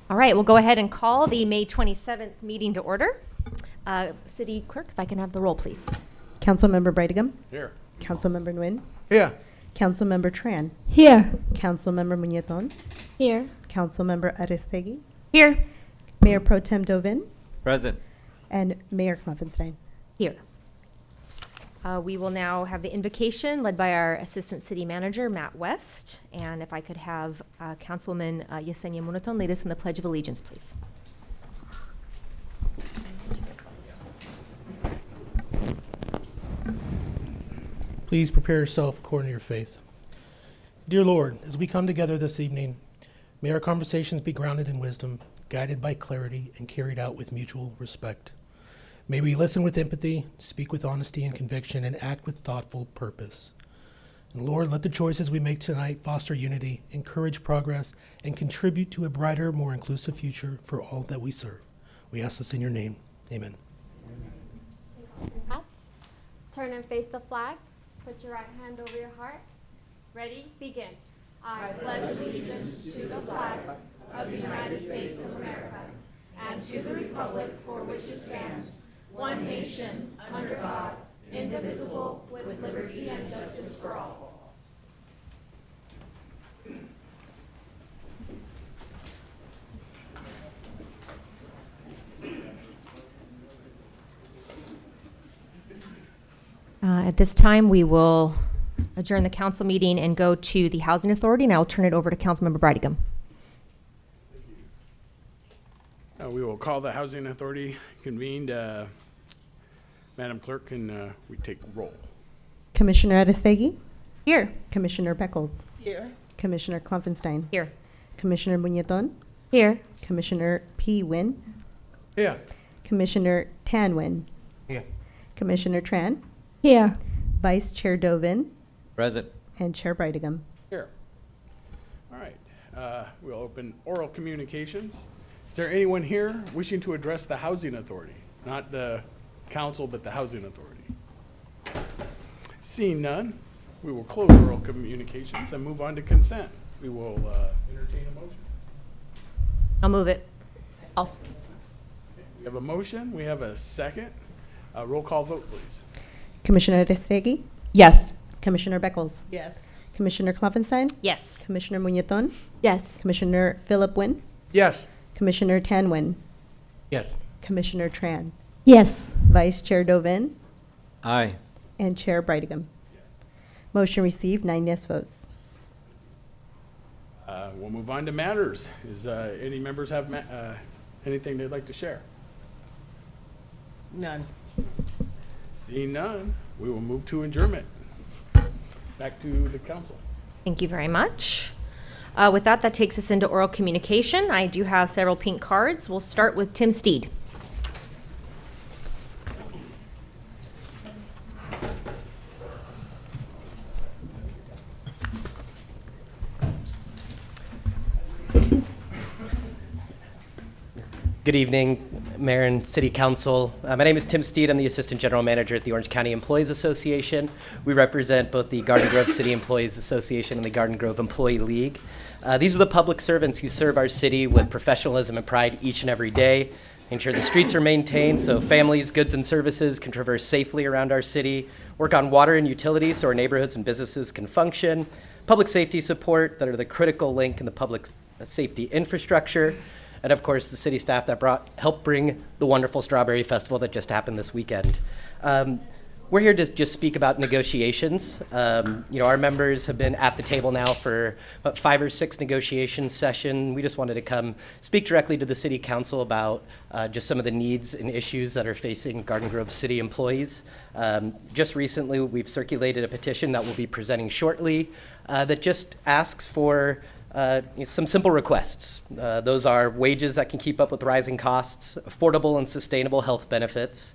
All right, we'll go ahead and call the May 27th meeting to order. City Clerk, if I can have the roll, please. Councilmember Brightigam. Here. Councilmember Nguyen. Here. Councilmember Tran. Here. Councilmember Muñetón. Here. Councilmember Aristegui. Here. Mayor Pro Tem Dovin. Present. And Mayor Klopfenstein. Here. We will now have the invocation led by our Assistant City Manager, Matt West. And if I could have Councilwoman Yesenia Muñetón lead us in the Pledge of Allegiance, please. Please prepare yourself according to your faith. Dear Lord, as we come together this evening, may our conversations be grounded in wisdom, guided by clarity, and carried out with mutual respect. May we listen with empathy, speak with honesty and conviction, and act with thoughtful purpose. And Lord, let the choices we make tonight foster unity, encourage progress, and contribute to a brighter, more inclusive future for all that we serve. We ask this in your name. Amen. Hats. Turn and face the flag. Put your right hand over your heart. Ready? Begin. I pledge allegiance to the flag of the United States of America and to the republic for which it stands, one nation, under God, indivisible, with liberty and justice for all. At this time, we will adjourn the council meeting and go to the Housing Authority, and I will turn it over to Councilmember Brightigam. We will call the Housing Authority convened. Madam Clerk, can we take roll? Commissioner Aristegui. Here. Commissioner Beckles. Here. Commissioner Klopfenstein. Here. Commissioner Muñetón. Here. Commissioner P. Nguyen. Here. Commissioner Tan Nguyen. Here. Commissioner Tran. Here. Vice Chair Dovin. Present. And Chair Brightigam. Here. All right. We'll open oral communications. Is there anyone here wishing to address the Housing Authority? Not the council, but the Housing Authority. Seeing none, we will close oral communications and move on to consent. We will entertain a motion. I'll move it. We have a motion. We have a second. Roll call vote, please. Commissioner Aristegui. Yes. Commissioner Beckles. Yes. Commissioner Klopfenstein. Yes. Commissioner Muñetón. Yes. Commissioner Philip Nguyen. Yes. Commissioner Tan Nguyen. Yes. Commissioner Tran. Yes. Vice Chair Dovin. Aye. And Chair Brightigam. Motion received, 9 yes votes. We'll move on to matters. Is any members have anything they'd like to share? None. Seeing none, we will move to adjournment. Back to the council. Thank you very much. With that, that takes us into oral communication. I do have several pink cards. We'll start with Tim Steed. Good evening, Mayor and City Council. My name is Tim Steed. I'm the Assistant General Manager at the Orange County Employees Association. We represent both the Garden Grove City Employees Association and the Garden Grove Employee League. These are the public servants who serve our city with professionalism and pride each and every day, ensure the streets are maintained so families, goods, and services can traverse safely around our city, work on water and utilities so our neighborhoods and businesses can function, public safety support that are the critical link in the public safety infrastructure, and of course the city staff that helped bring the wonderful Strawberry Festival that just happened this weekend. We're here to just speak about negotiations. Our members have been at the table now for about 5 or 6 negotiation sessions. We just wanted to come speak directly to the city council about just some of the needs and issues that are facing Garden Grove city employees. Just recently, we've circulated a petition that we'll be presenting shortly that just asks for some simple requests. Those are wages that can keep up with rising costs, affordable and sustainable health benefits,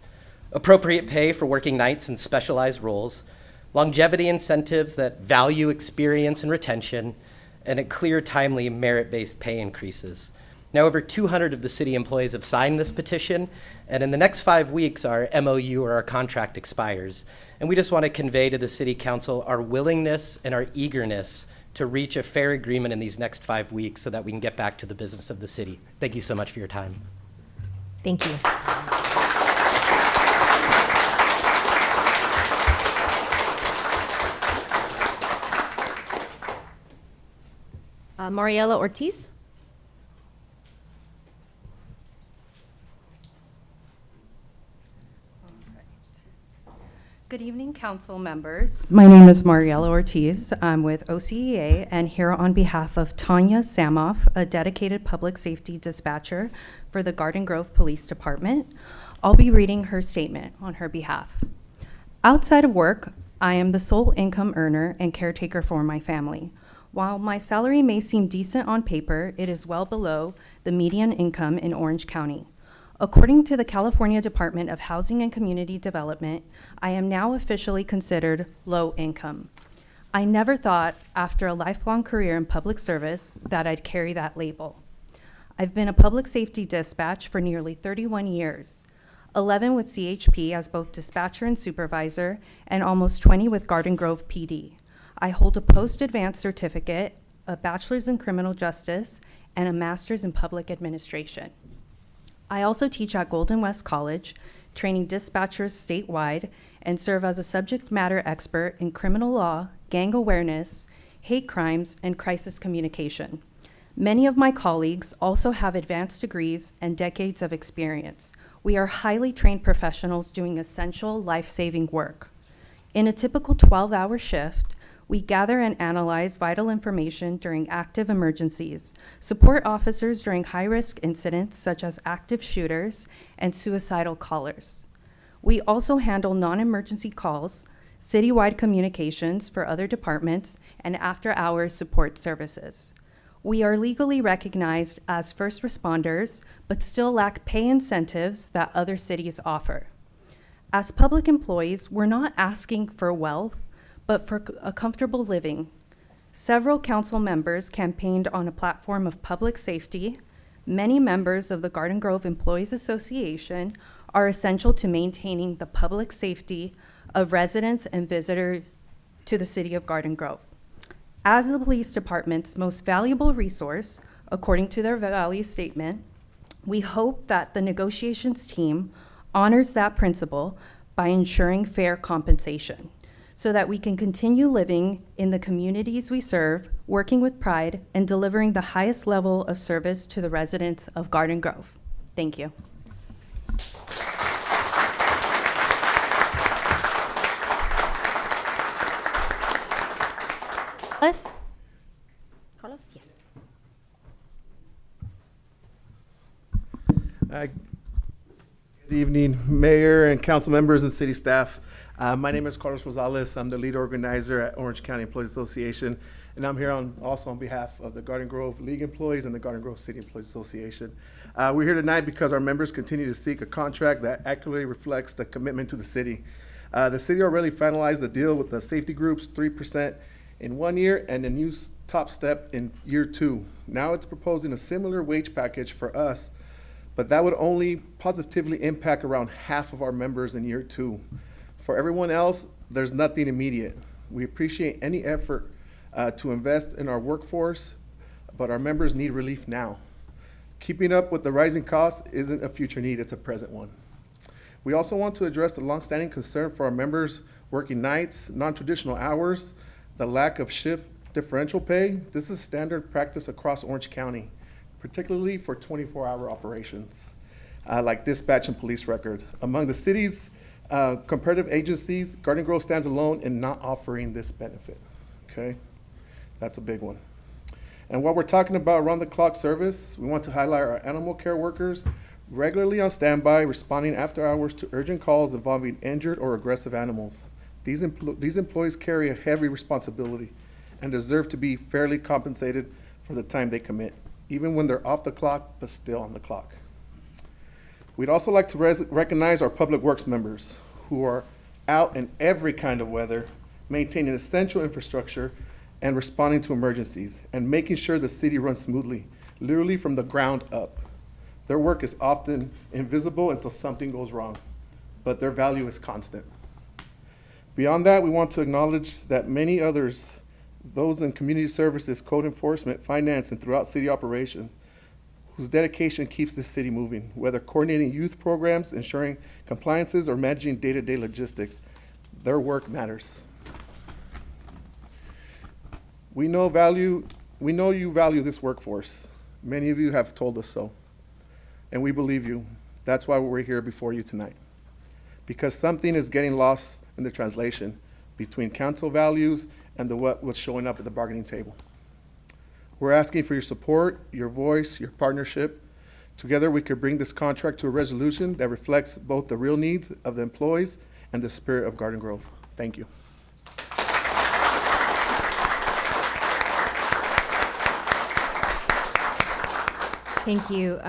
appropriate pay for working nights and specialized roles, longevity incentives that value experience and retention, and a clear, timely, merit-based pay increases. Now, over 200 of the city employees have signed this petition, and in the next 5 weeks, our MOU or our contract expires. And we just want to convey to the city council our willingness and our eagerness to reach a fair agreement in these next 5 weeks so that we can get back to the business of the city. Thank you so much for your time. Thank you. Mariela Ortiz? Good evening, council members. My name is Mariela Ortiz. I'm with OCEA and here on behalf of Tanya Samoff, a dedicated public safety dispatcher for the Garden Grove Police Department. I'll be reading her statement on her behalf. Outside of work, I am the sole income earner and caretaker for my family. While my salary may seem decent on paper, it is well below the median income in Orange County. According to the California Department of Housing and Community Development, I am now officially considered low income. I never thought, after a lifelong career in public service, that I'd carry that label. I've been a public safety dispatch for nearly 31 years, 11 with CHP as both dispatcher and supervisor, and almost 20 with Garden Grove PD. I hold a post-advanced certificate, a bachelor's in criminal justice, and a master's in public administration. I also teach at Golden West College, training dispatchers statewide, and serve as a subject matter expert in criminal law, gang awareness, hate crimes, and crisis communication. Many of my colleagues also have advanced degrees and decades of experience. We are highly trained professionals doing essential life-saving work. In a typical 12-hour shift, we gather and analyze vital information during active emergencies, support officers during high-risk incidents such as active shooters and suicidal callers. We also handle non-emergency calls, citywide communications for other departments, and after-hours support services. We are legally recognized as first responders, but still lack pay incentives that other cities offer. As public employees, we're not asking for wealth, but for a comfortable living. Several council members campaigned on a platform of public safety. Many members of the Garden Grove Employees Association are essential to maintaining the public safety of residents and visitors to the city of Garden Grove. As the police department's most valuable resource, according to their value statement, we hope that the negotiations team honors that principle by ensuring fair compensation, so that we can continue living in the communities we serve, working with pride, and delivering the highest level of service to the residents of Garden Grove. Thank you. Carlos? Carlos, yes. Good evening, Mayor and council members and city staff. My name is Carlos Rosales. I'm the lead organizer at Orange County Employees Association, and I'm here also on behalf of the Garden Grove League employees and the Garden Grove City Employees Association. We're here tonight because our members continue to seek a contract that accurately reflects the commitment to the city. The city already finalized the deal with the safety groups, 3% in 1 year and a new top step in year 2. Now it's proposing a similar wage package for us, but that would only positively impact around half of our members in year 2. For everyone else, there's nothing immediate. We appreciate any effort to invest in our workforce, but our members need relief now. Keeping up with the rising costs isn't a future need, it's a present one. We also want to address the longstanding concern for our members working nights, non-traditional hours, the lack of shift differential pay. This is standard practice across Orange County, particularly for 24-hour operations, like dispatch and police record. Among the city's comparative agencies, Garden Grove stands alone in not offering this benefit, okay? That's a big one. And while we're talking about around-the-clock service, we want to highlight our animal care workers regularly on standby, responding after hours to urgent calls involving injured or aggressive animals. These employees carry a heavy responsibility and deserve to be fairly compensated for the time they commit, even when they're off the clock, but still on the clock. We'd also like to recognize our public works members who are out in every kind of weather, maintaining essential infrastructure and responding to emergencies and making sure the city runs smoothly, literally from the ground up. Their work is often invisible until something goes wrong, but their value is constant. Beyond that, we want to acknowledge that many others those in community services, code enforcement, finance, and throughout city operation, whose dedication keeps this city moving, whether coordinating youth programs, ensuring compliances, or managing day-to-day logistics. Their work matters. We know you value this workforce. Many of you have told us so, and we believe you. That's why we're here before you tonight, because something is getting lost in the translation between council values and what's showing up at the bargaining table. We're asking for your support, your voice, your partnership. Together, we could bring this contract to a resolution that reflects both the real needs of the employees and the spirit of Garden Grove. Thank you. Thank you.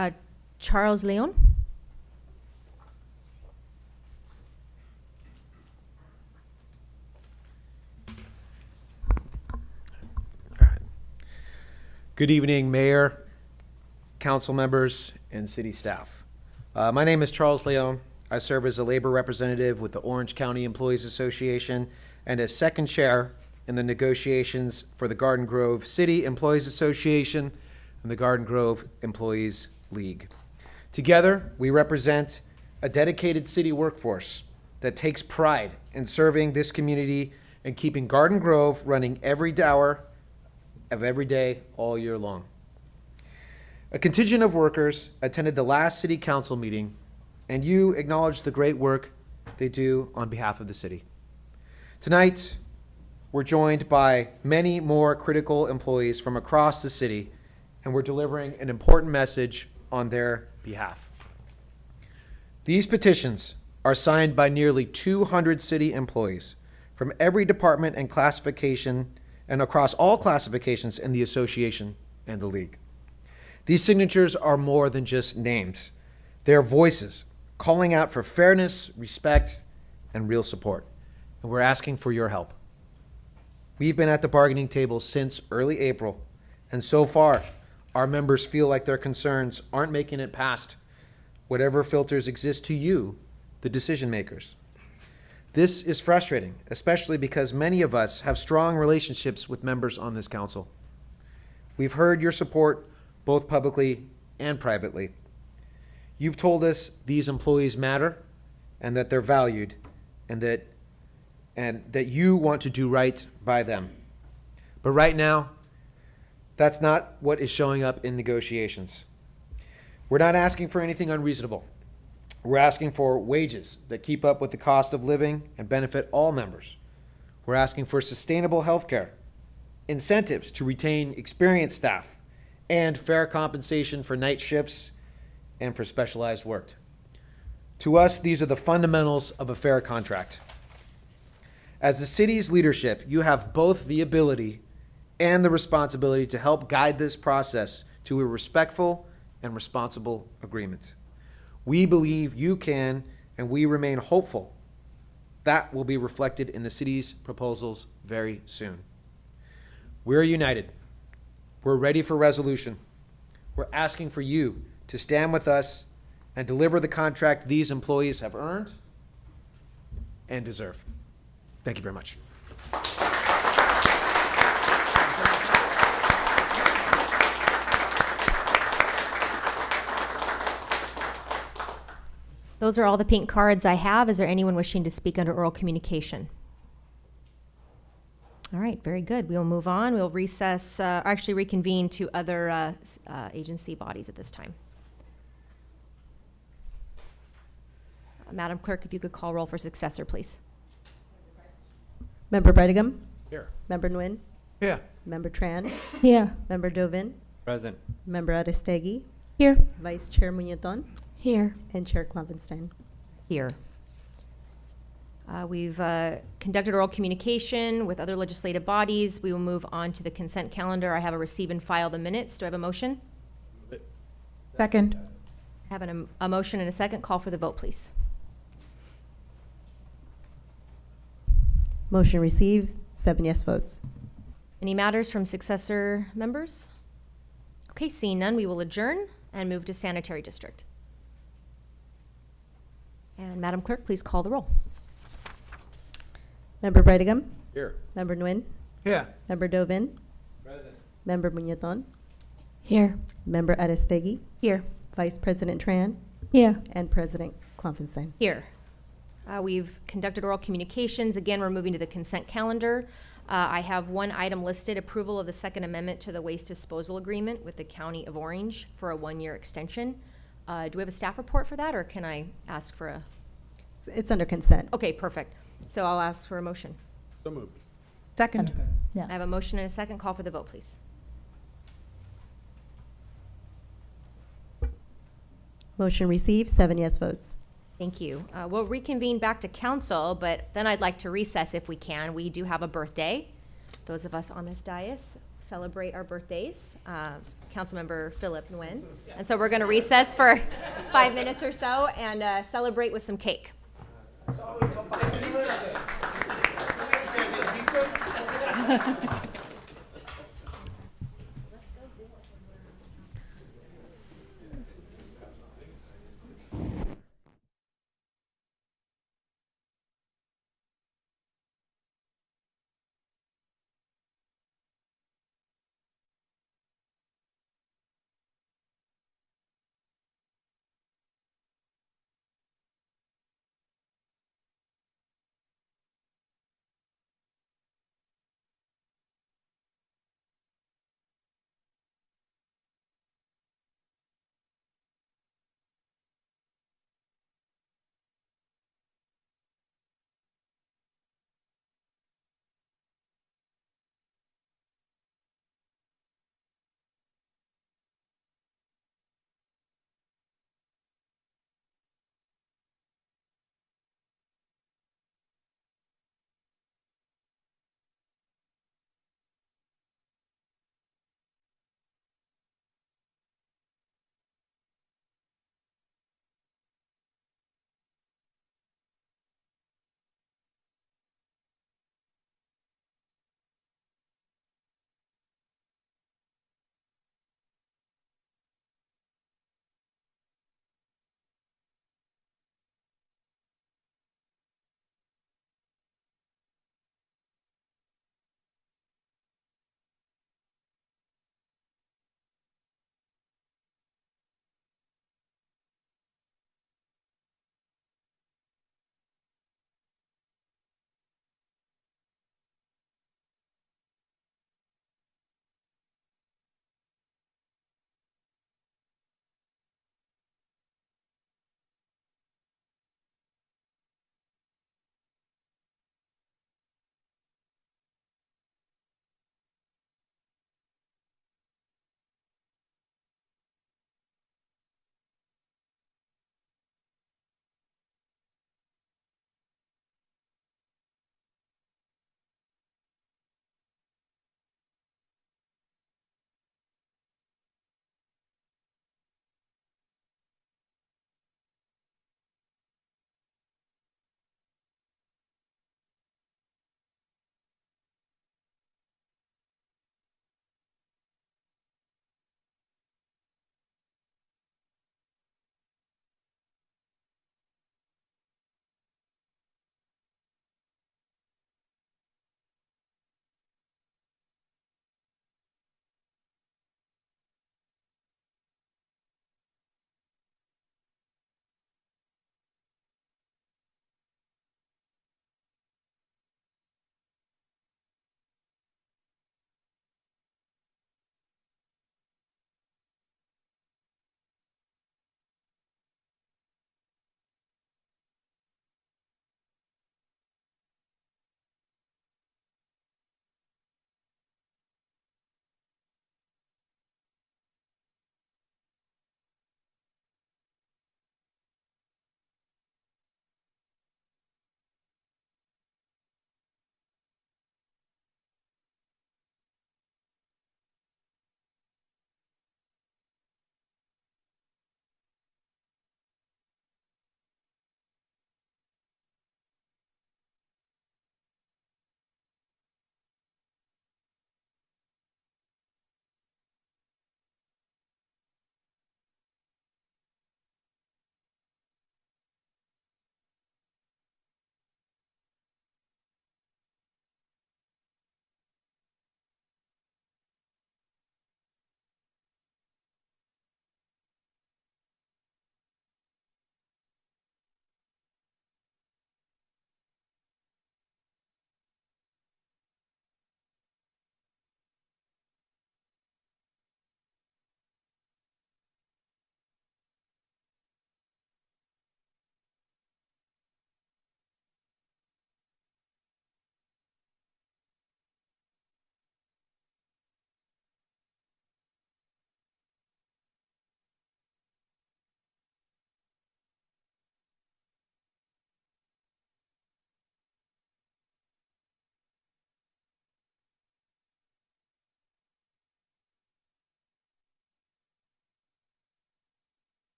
Charles Leon? Good evening, Mayor, council members, and city staff. My name is Charles Leon. I serve as a labor representative with the Orange County Employees Association and as second chair in the negotiations for the Garden Grove City Employees Association and the Garden Grove Employees League. Together, we represent a dedicated city workforce that takes pride in serving this community and keeping Garden Grove running every hour of every day, all year long. A contingent of workers attended the last city council meeting, and you acknowledged the great work they do on behalf of the city. Tonight, we're joined by many more critical employees from across the city, and we're delivering an important message on their behalf. These petitions are signed by nearly 200 city employees from every department and classification and across all classifications in the association and the league. These signatures are more than just names. They are voices calling out for fairness, respect, and real support. And we're asking for your help. We've been at the bargaining table since early April, and so far, our members feel like their concerns aren't making it past whatever filters exist to you, the decision makers. This is frustrating, especially because many of us have strong relationships with members on this council. We've heard your support both publicly and privately. You've told us these employees matter and that they're valued and that you want to do right by them. But right now, that's not what is showing up in negotiations. We're not asking for anything unreasonable. We're asking for wages that keep up with the cost of living and benefit all members. We're asking for sustainable health care, incentives to retain experienced staff, and fair compensation for night shifts and for specialized work. To us, these are the fundamentals of a fair contract. As the city's leadership, you have both the ability and the responsibility to help guide this process to a respectful and responsible agreement. We believe you can, and we remain hopeful that will be reflected in the city's proposals very soon. We're united. We're ready for resolution. We're asking for you to stand with us and deliver the contract these employees have earned and deserve. Thank you very much. Those are all the pink cards I have. Is there anyone wishing to speak under oral communication? All right, very good. We will move on. We'll recess, actually reconvene to other agency bodies at this time. Madam Clerk, if you could call roll for successor, please. Member Brightingham. Here. Member Nguyen. Yeah. Member Tran. Here. Member Dovin. Present. Member Aristegui. Here. Vice Chair Muñetón. Here. And Chair Klopfenstein. Here. We've conducted oral communication with other legislative bodies. We will move on to the consent calendar. I have a receive and file the minutes. Do I have a motion? Second. I have a motion and a second. Call for the vote, please. Motion received, 7 yes votes. Any matters from successor members? Okay, seeing none, we will adjourn and move to sanitary district. And Madam Clerk, please call the roll. Member Brightingham. Here. Member Nguyen. Here. Member Dovin. Member Muñetón. Here. Member Aristegui. Here. Vice President Tran. Here. And President Klopfenstein. Here. We've conducted oral communications. Again, we're moving to the consent calendar. I have one item listed, approval of the Second Amendment to the Waste Disposal Agreement with the County of Orange for a one-year extension. Do we have a staff report for that, or can I ask for a? It's under consent. Okay, perfect. So I'll ask for a motion. So moved. Second. I have a motion and a second. Call for the vote, please. Motion received, 7 yes votes. Thank you. We'll reconvene back to council, but then I'd like to recess if we can. We do have a birthday. Those of us on this dais celebrate our birthdays. Councilmember Philip Nguyen. And so we're going to recess for 5 minutes or so and celebrate with some cake.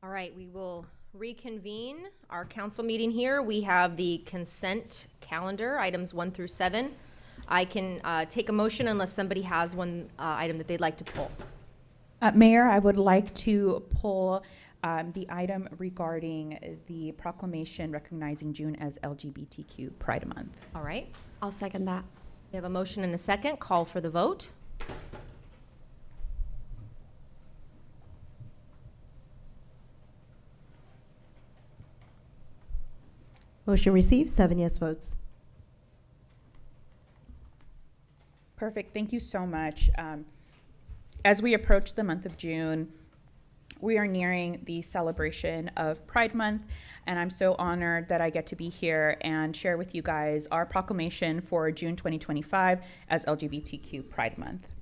All right, we will reconvene our council meeting here. We have the consent calendar, items 1 through 7. I can take a motion unless somebody has one item that they'd like to pull. Mayor, I would like to pull the item regarding the proclamation recognizing June as LGBTQ Pride Month. All right, I'll second that. we have a motion and a second. Call for the vote. Motion received, 7 yes votes. Perfect. Thank you so much. As we approach the month of June, we are nearing the celebration of Pride Month, and I'm so honored that I get to be here and share with you guys our proclamation for June 2025 as LGBTQ Pride Month.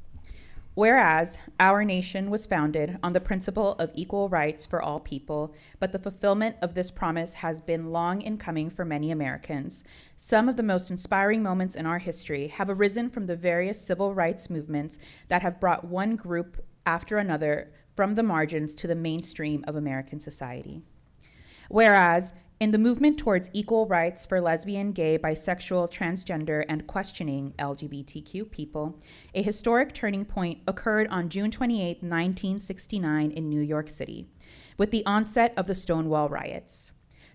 Whereas our nation was founded on the principle of equal rights for all people, but the fulfillment of this promise has been long in coming for many Americans. Some of the most inspiring moments in our history have arisen from the various civil rights movements that have brought one group after another from the margins to the mainstream of American society. Whereas in the movement towards equal rights for lesbian, gay, bisexual, transgender, and questioning LGBTQ people, a historic turning point occurred on June 28, 1969 in New York City, with the onset of the Stonewall riots.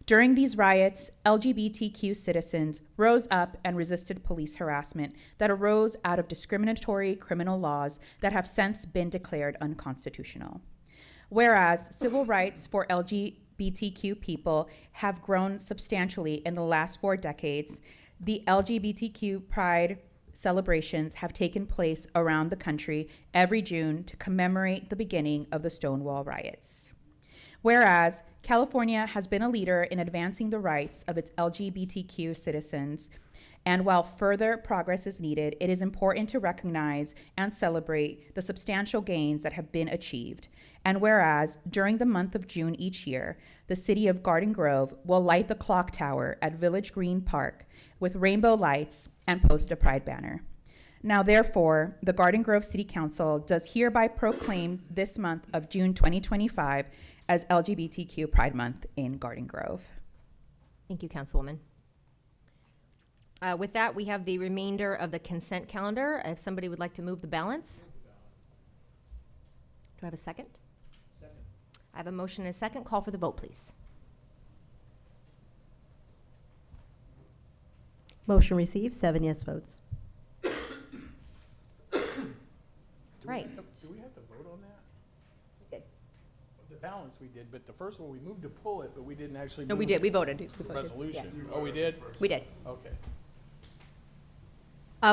During these riots, LGBTQ citizens rose up and resisted police harassment that arose out of discriminatory criminal laws that have since been declared unconstitutional. Whereas civil rights for LGBTQ people have grown substantially in the last 4 decades, the LGBTQ Pride celebrations have taken place around the country every June to commemorate the beginning of the Stonewall riots. Whereas California has been a leader in advancing the rights of its LGBTQ citizens, and while further progress is needed, it is important to recognize and celebrate the substantial gains that have been achieved. And whereas during the month of June each year, the city of Garden Grove will light the clock tower at Village Green Park with rainbow lights and post a pride banner. Now, therefore, the Garden Grove City Council does hereby proclaim this month of June 2025 as LGBTQ Pride Month in Garden Grove. Thank you, Councilwoman. With that, we have the remainder of the consent calendar. If somebody would like to move the balance. Do I have a second? Second. I have a motion and a second. Call for the vote, please. Motion received, 7 yes votes. Right. Do we have to vote on that? We did. The balance we did, but the first one, we moved to pull it, but we didn't actually. No, we move did. We the voted. We voted. Resolution. Yes. Oh, we did? We did. Okay.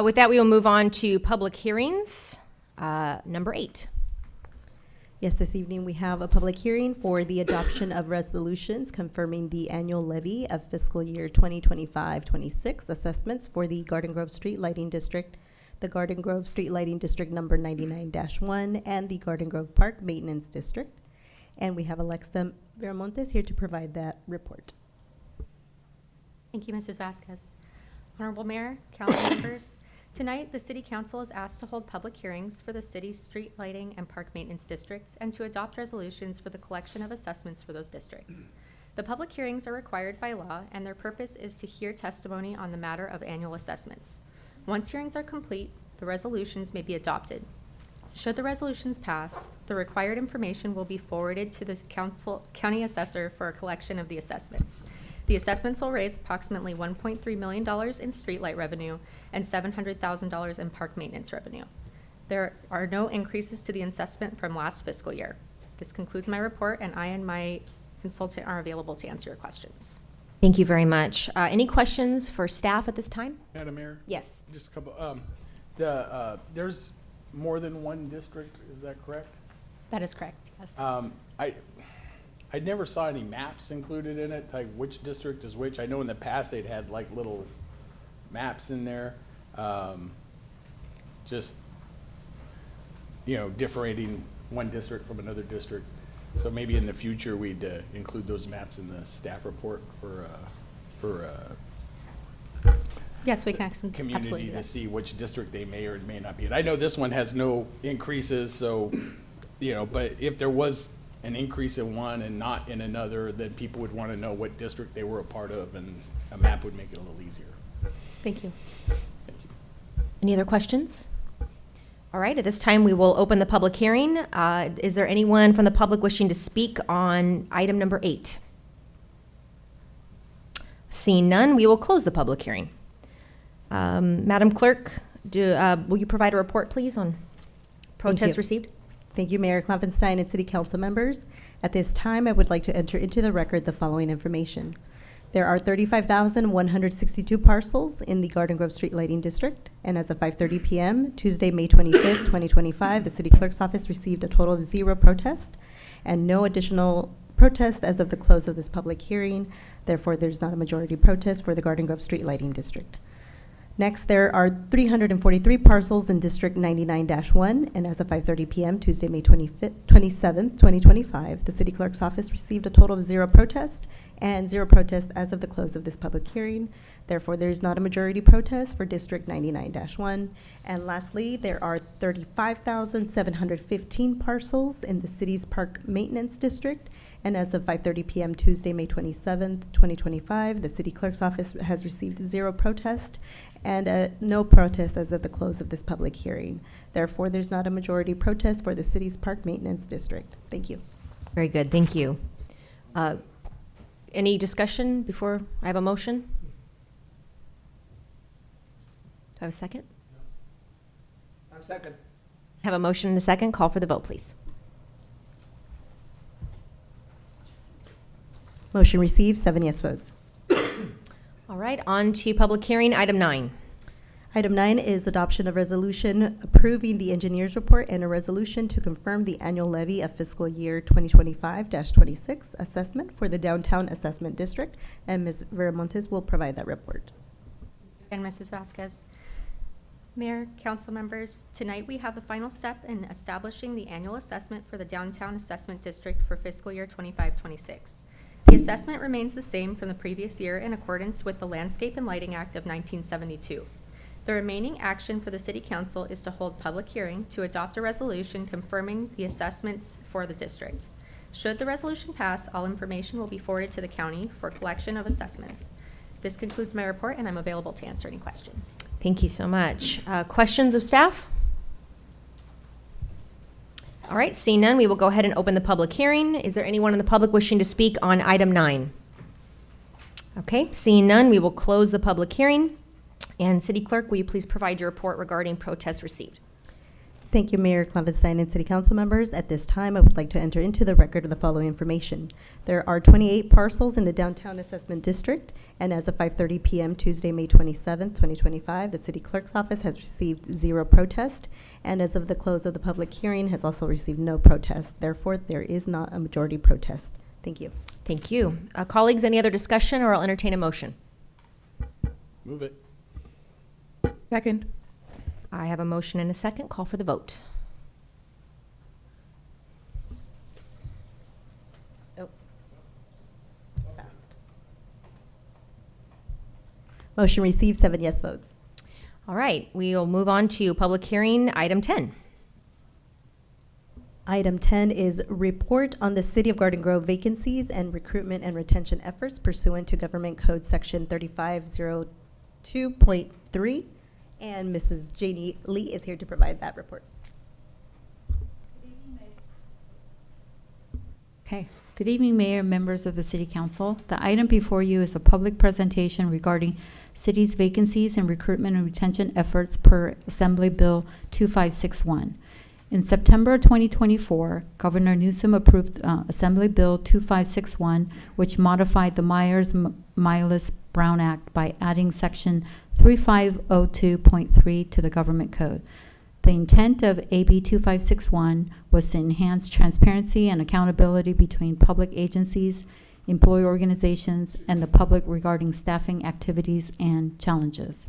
With that, we will move on to public hearings. Number 8. Yes, this evening we have a public hearing for the adoption of resolutions confirming the annual levy of fiscal year 2025-26 assessments for the Garden Grove Street Lighting District, the Garden Grove Street Lighting District number 99-1, and the Garden Grove Park Maintenance District. And we have Alexa Viramontes here to provide that report. Thank you, Mrs. Vasquez. Honorable Mayor, council members, tonight the City Council is asked to hold public hearings for the city's street lighting and park maintenance districts and to adopt resolutions for the collection of assessments for those districts. The public hearings are required by law, and their purpose is to hear testimony on the matter of annual assessments. Once hearings are complete, the resolutions may be adopted. Should the resolutions pass, the required information will be forwarded to the county assessor for a collection of the assessments. The assessments will raise approximately $1.3 million in streetlight revenue and $700,000 in park maintenance revenue. There are no increases to the assessment from last fiscal year. This concludes my report, and I and my consultant are available to answer your questions. Thank you very much. Any questions for staff at this time? Madam Mayor? Yes. Just a couple, there's more than one district, is that correct? That is correct, yes. I never saw any maps included in it, like which district is which. I know in the past they'd had like little maps in there, just, differentiating one district from another district. So maybe in the future, we'd include those maps in the staff report for Yes, we can absolutely community do to that. see which district they may or may not be in. I know this one has no increases, so, but if there was an increase in one and not in another, then people would want to know what district they were a part of, and a map would make it a little easier. Thank you. Thank you. Any other questions? All right, at this time, we will open the public hearing. Is there anyone from the public wishing to speak on item number 8? Seeing none, we will close the public hearing. Madam Clerk, will you provide a report, please, on protests you. received? Thank you, Mayor Klopfenstein and City Council members. At this time, I would like to enter into the record the following information. There are 35,162 parcels in the Garden Grove Street Lighting District, and as of 5:30 p.m., Tuesday, May 25th, 2025, the City Clerk's Office received a total of 0 protests and no additional protests as of the close of this public hearing. Therefore, there's not a majority protest for the Garden Grove Street Lighting District. Next, there are 343 parcels in District 99-1, and as of 5:30 p.m., Tuesday, May 27th, 2025, the City Clerk's Office received a total of 0 protest and 0 protest as of the close of this public hearing. Therefore, there is not a majority protest for District 99-1. And lastly, there are 35,715 parcels in the city's Park Maintenance District, and as of 5:30 p.m. Tuesday, May 27th, 2025, the City Clerk's Office has received 0 protest and no protest as of the close of this public hearing. Therefore, there's not a majority protest for the city's Park Maintenance District. Thank you. Very good, thank you. Any discussion before I have a motion? Do I have a second? I'm second. Have a motion and a second. Call for the vote, please. Motion received, 7 yes votes. All right, on to public hearing, item 9. Item 9 is adoption of resolution approving the engineer's report and a resolution to confirm the annual levy of fiscal year 2025-26 assessment for the Downtown Assessment District, and Ms. Veramontes will provide that report. And Mrs. Vasquez. Mayor, council members, tonight we have the final step in establishing the annual assessment for the Downtown Assessment District for fiscal year 25-26. The assessment remains the same from the previous year in accordance with the Landscape and Lighting Act of 1972. The remaining action for the City Council is to hold public hearing to adopt a resolution confirming the assessments for the district. Should the resolution pass, all information will be forwarded to the county for collection of assessments. This concludes my report, and I'm available to answer any questions. Thank you so much. Questions of staff? All right, seeing none, we will go ahead and open the public hearing. Is there anyone in the public wishing to speak on item 9? Okay, seeing none, we will close the public hearing. And City Clerk, will you please provide your report regarding protests received? Thank you, Mayor Klopfenstein and City Council members. At this time, I would like to enter into the record of the following information. There are 28 parcels in the Downtown Assessment District, and as of 5:30 p.m. Tuesday, May 27th, 2025, the City Clerk's Office has received 0 protest, and as of the close of the public hearing, has also received no protest. Therefore, there is not a majority protest. Thank you. Thank you. Colleagues, any other discussion, or I'll entertain a motion? Move it. Second. I have a motion and a second. Call for the vote. Fast. Motion received, 7 yes votes. All right, we will move on to public hearing, item 10. Item 10 is report on the City of Garden Grove vacancies and recruitment and retention efforts pursuant to Government Code Section 3502.3. And Mrs. Janie Lee is here to provide that report. Okay. Good evening, Mayor and members of the City Council. The item before you is a public presentation regarding city's vacancies and recruitment and retention efforts per Assembly Bill 2561. In September 2024, Governor Newsom approved Assembly Bill 2561, which modified the Myers-Brown Act by adding Section 3502.3 to the Government Code. The intent of AB 2561 was to enhance transparency and accountability between public agencies, employee organizations, and the public regarding staffing activities and challenges.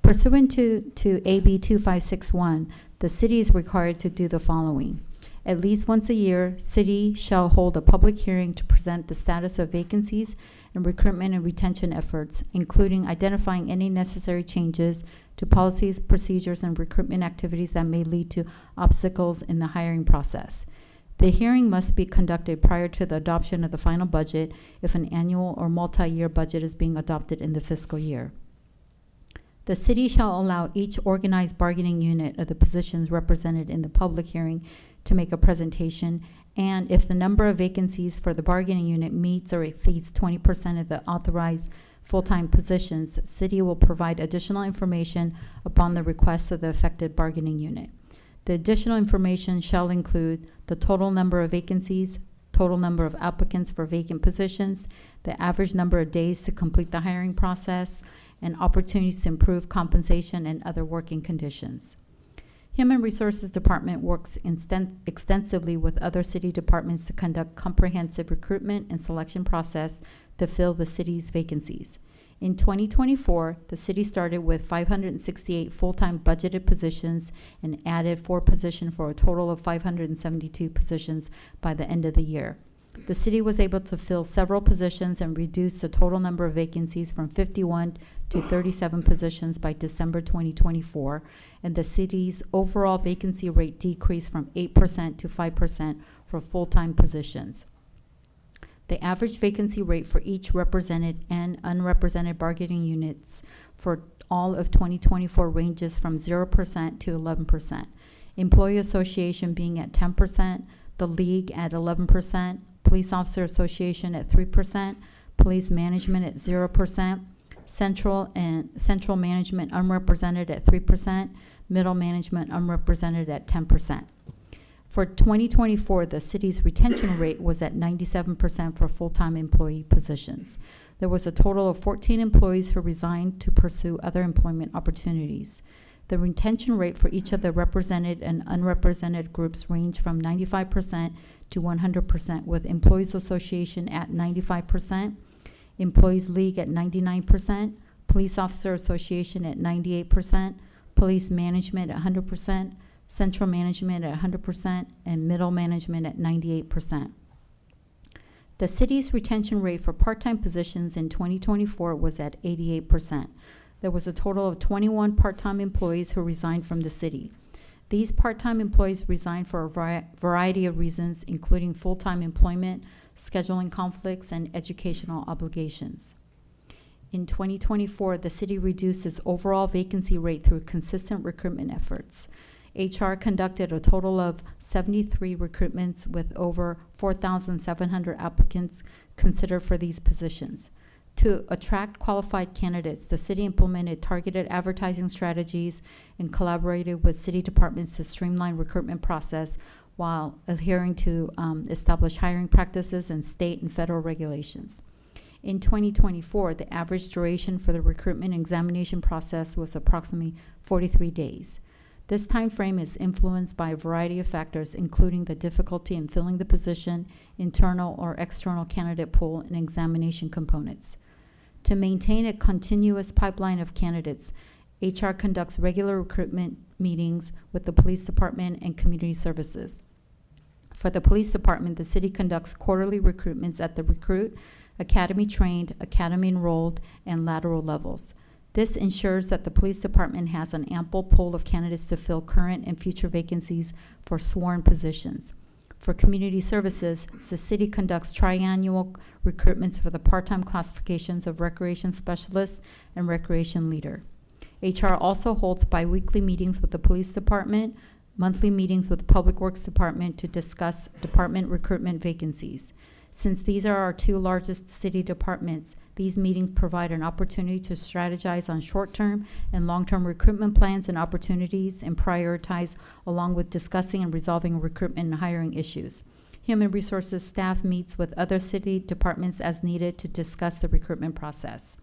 Pursuant to AB 2561, the city is required to do the following. At least once a year, city shall hold a public hearing to present the status of vacancies and recruitment and retention efforts, including identifying any necessary changes to policies, procedures, and recruitment activities that may lead to obstacles in the hiring process. The hearing must be conducted prior to the adoption of the final budget if an annual or multi-year budget is being adopted in the fiscal year. The city shall allow each organized bargaining unit of the positions represented in the public hearing to make a presentation, and if the number of vacancies for the bargaining unit meets or exceeds 20% of the authorized full-time positions, the city will provide additional information upon the request of the affected bargaining unit. The additional information shall include the total number of vacancies, total number of applicants for vacant positions, the average number of days to complete the hiring process, and opportunities to improve compensation and other working conditions. Human Resources Department works extensively with other city departments to conduct comprehensive recruitment and selection process to fill the city's vacancies. In 2024, the city started with 568 full-time budgeted positions and added 4 positions for a total of 572 positions by the end of the year. The city was able to fill several positions and reduce the total number of vacancies from 51 to 37 positions by December 2024, and the city's overall vacancy rate decreased from 8% to 5% for full-time positions. The average vacancy rate for each represented and unrepresented bargaining units for all of 2024 ranges from 0% to 11%. Employee Association being at 10%, the League at 11%, Police Officer Association at 3%, Police Management at 0%, Central Management unrepresented at 3%, Middle Management unrepresented at 10%. For 2024, the city's retention rate was at 97% for full-time employee positions. There was a total of 14 employees who resigned to pursue other employment opportunities. The retention rate for each of the represented and unrepresented groups ranged from 95% to 100%, with Employees Association at 95%, Employees League at 99%, Police Officer Association at 98%, Police Management at 100%, Central Management at 100%, and Middle Management at 98%. The city's retention rate for part-time positions in 2024 was at 88%. There was a total of 21 part-time employees who resigned from the city. These part-time employees resigned for a variety of reasons, including full-time employment, scheduling conflicts, and educational obligations. In 2024, the city reduced its overall vacancy rate through consistent recruitment efforts. HR conducted a total of 73 recruitments with over 4,700 applicants considered for these positions. To attract qualified candidates, the city implemented targeted advertising strategies and collaborated with city departments to streamline recruitment process while adhering to established hiring practices and state and federal regulations. In 2024, the average duration for the recruitment and examination process was approximately 43 days. This time frame is influenced by a variety of factors, including the difficulty in filling the position, internal or external candidate pool, and examination components. To maintain a continuous pipeline of candidates, HR conducts regular recruitment meetings with the police department and community services. For the police department, the city conducts quarterly recruitments at the recruit, academy trained, academy enrolled, and lateral levels. This ensures that the police department has an ample pool of candidates to fill current and future vacancies for sworn positions. For community services, the city conducts triannual recruitments for the part-time classifications of recreation specialist and recreation leader. HR also holds biweekly meetings with the police department, monthly meetings with the Public Works Department to discuss department recruitment vacancies. Since these are our 2 largest city departments, these meetings provide an opportunity to strategize on short-term and long-term recruitment plans and opportunities and prioritize along with discussing and resolving recruitment and hiring issues. Human Resources staff meets with other city departments as needed to discuss the recruitment process.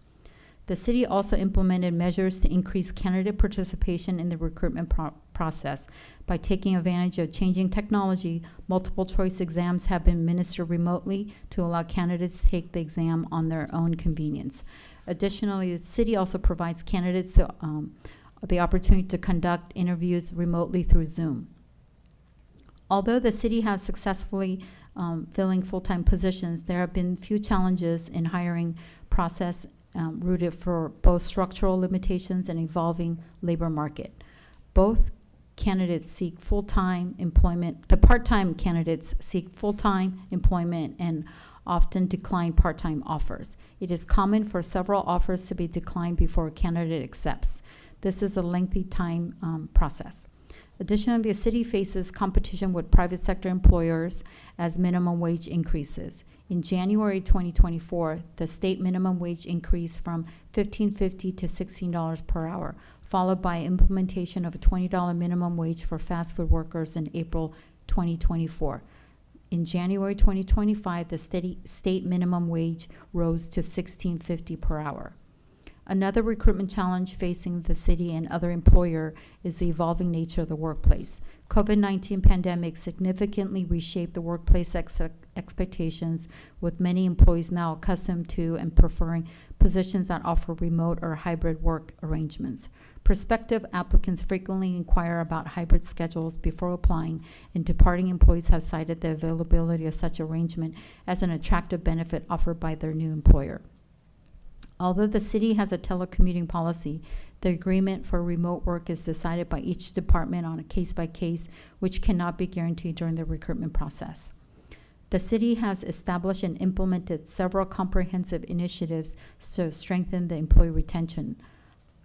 The city also implemented measures to increase candidate participation in the recruitment process. By taking advantage of changing technology, multiple choice exams have been administered remotely to allow candidates to take the exam on their own convenience. Additionally, the city also provides candidates the opportunity to conduct interviews remotely through Zoom. Although the city has successfully filling full-time positions, there have been few challenges in hiring process rooted for both structural limitations and evolving labor market. Both candidates seek full-time employment, the part-time candidates seek full-time employment and often decline part-time offers. It is common for several offers to be declined before a candidate accepts. This is a lengthy time process. Additionally, the city faces competition with private sector employers as minimum wage increases. In January 2024, the state minimum wage increased from $15.50 to $16 per hour, followed by implementation of a $20 minimum wage for fast food workers in April 2024. In January 2025, the state minimum wage rose to $16.50 per hour. Another recruitment challenge facing the city and other employer is the evolving nature of the workplace. COVID-19 pandemic significantly reshaped the workplace expectations, with many employees now accustomed to and preferring positions that offer remote or hybrid work arrangements. Prospective applicants frequently inquire about hybrid schedules before applying, and departing employees have cited the availability of such arrangement as an attractive benefit offered by their new employer. Although the city has a telecommuting policy, the agreement for remote work is decided by each department on a case-by-case, which cannot be guaranteed during the recruitment process. The city has established and implemented several comprehensive initiatives to strengthen the employee retention.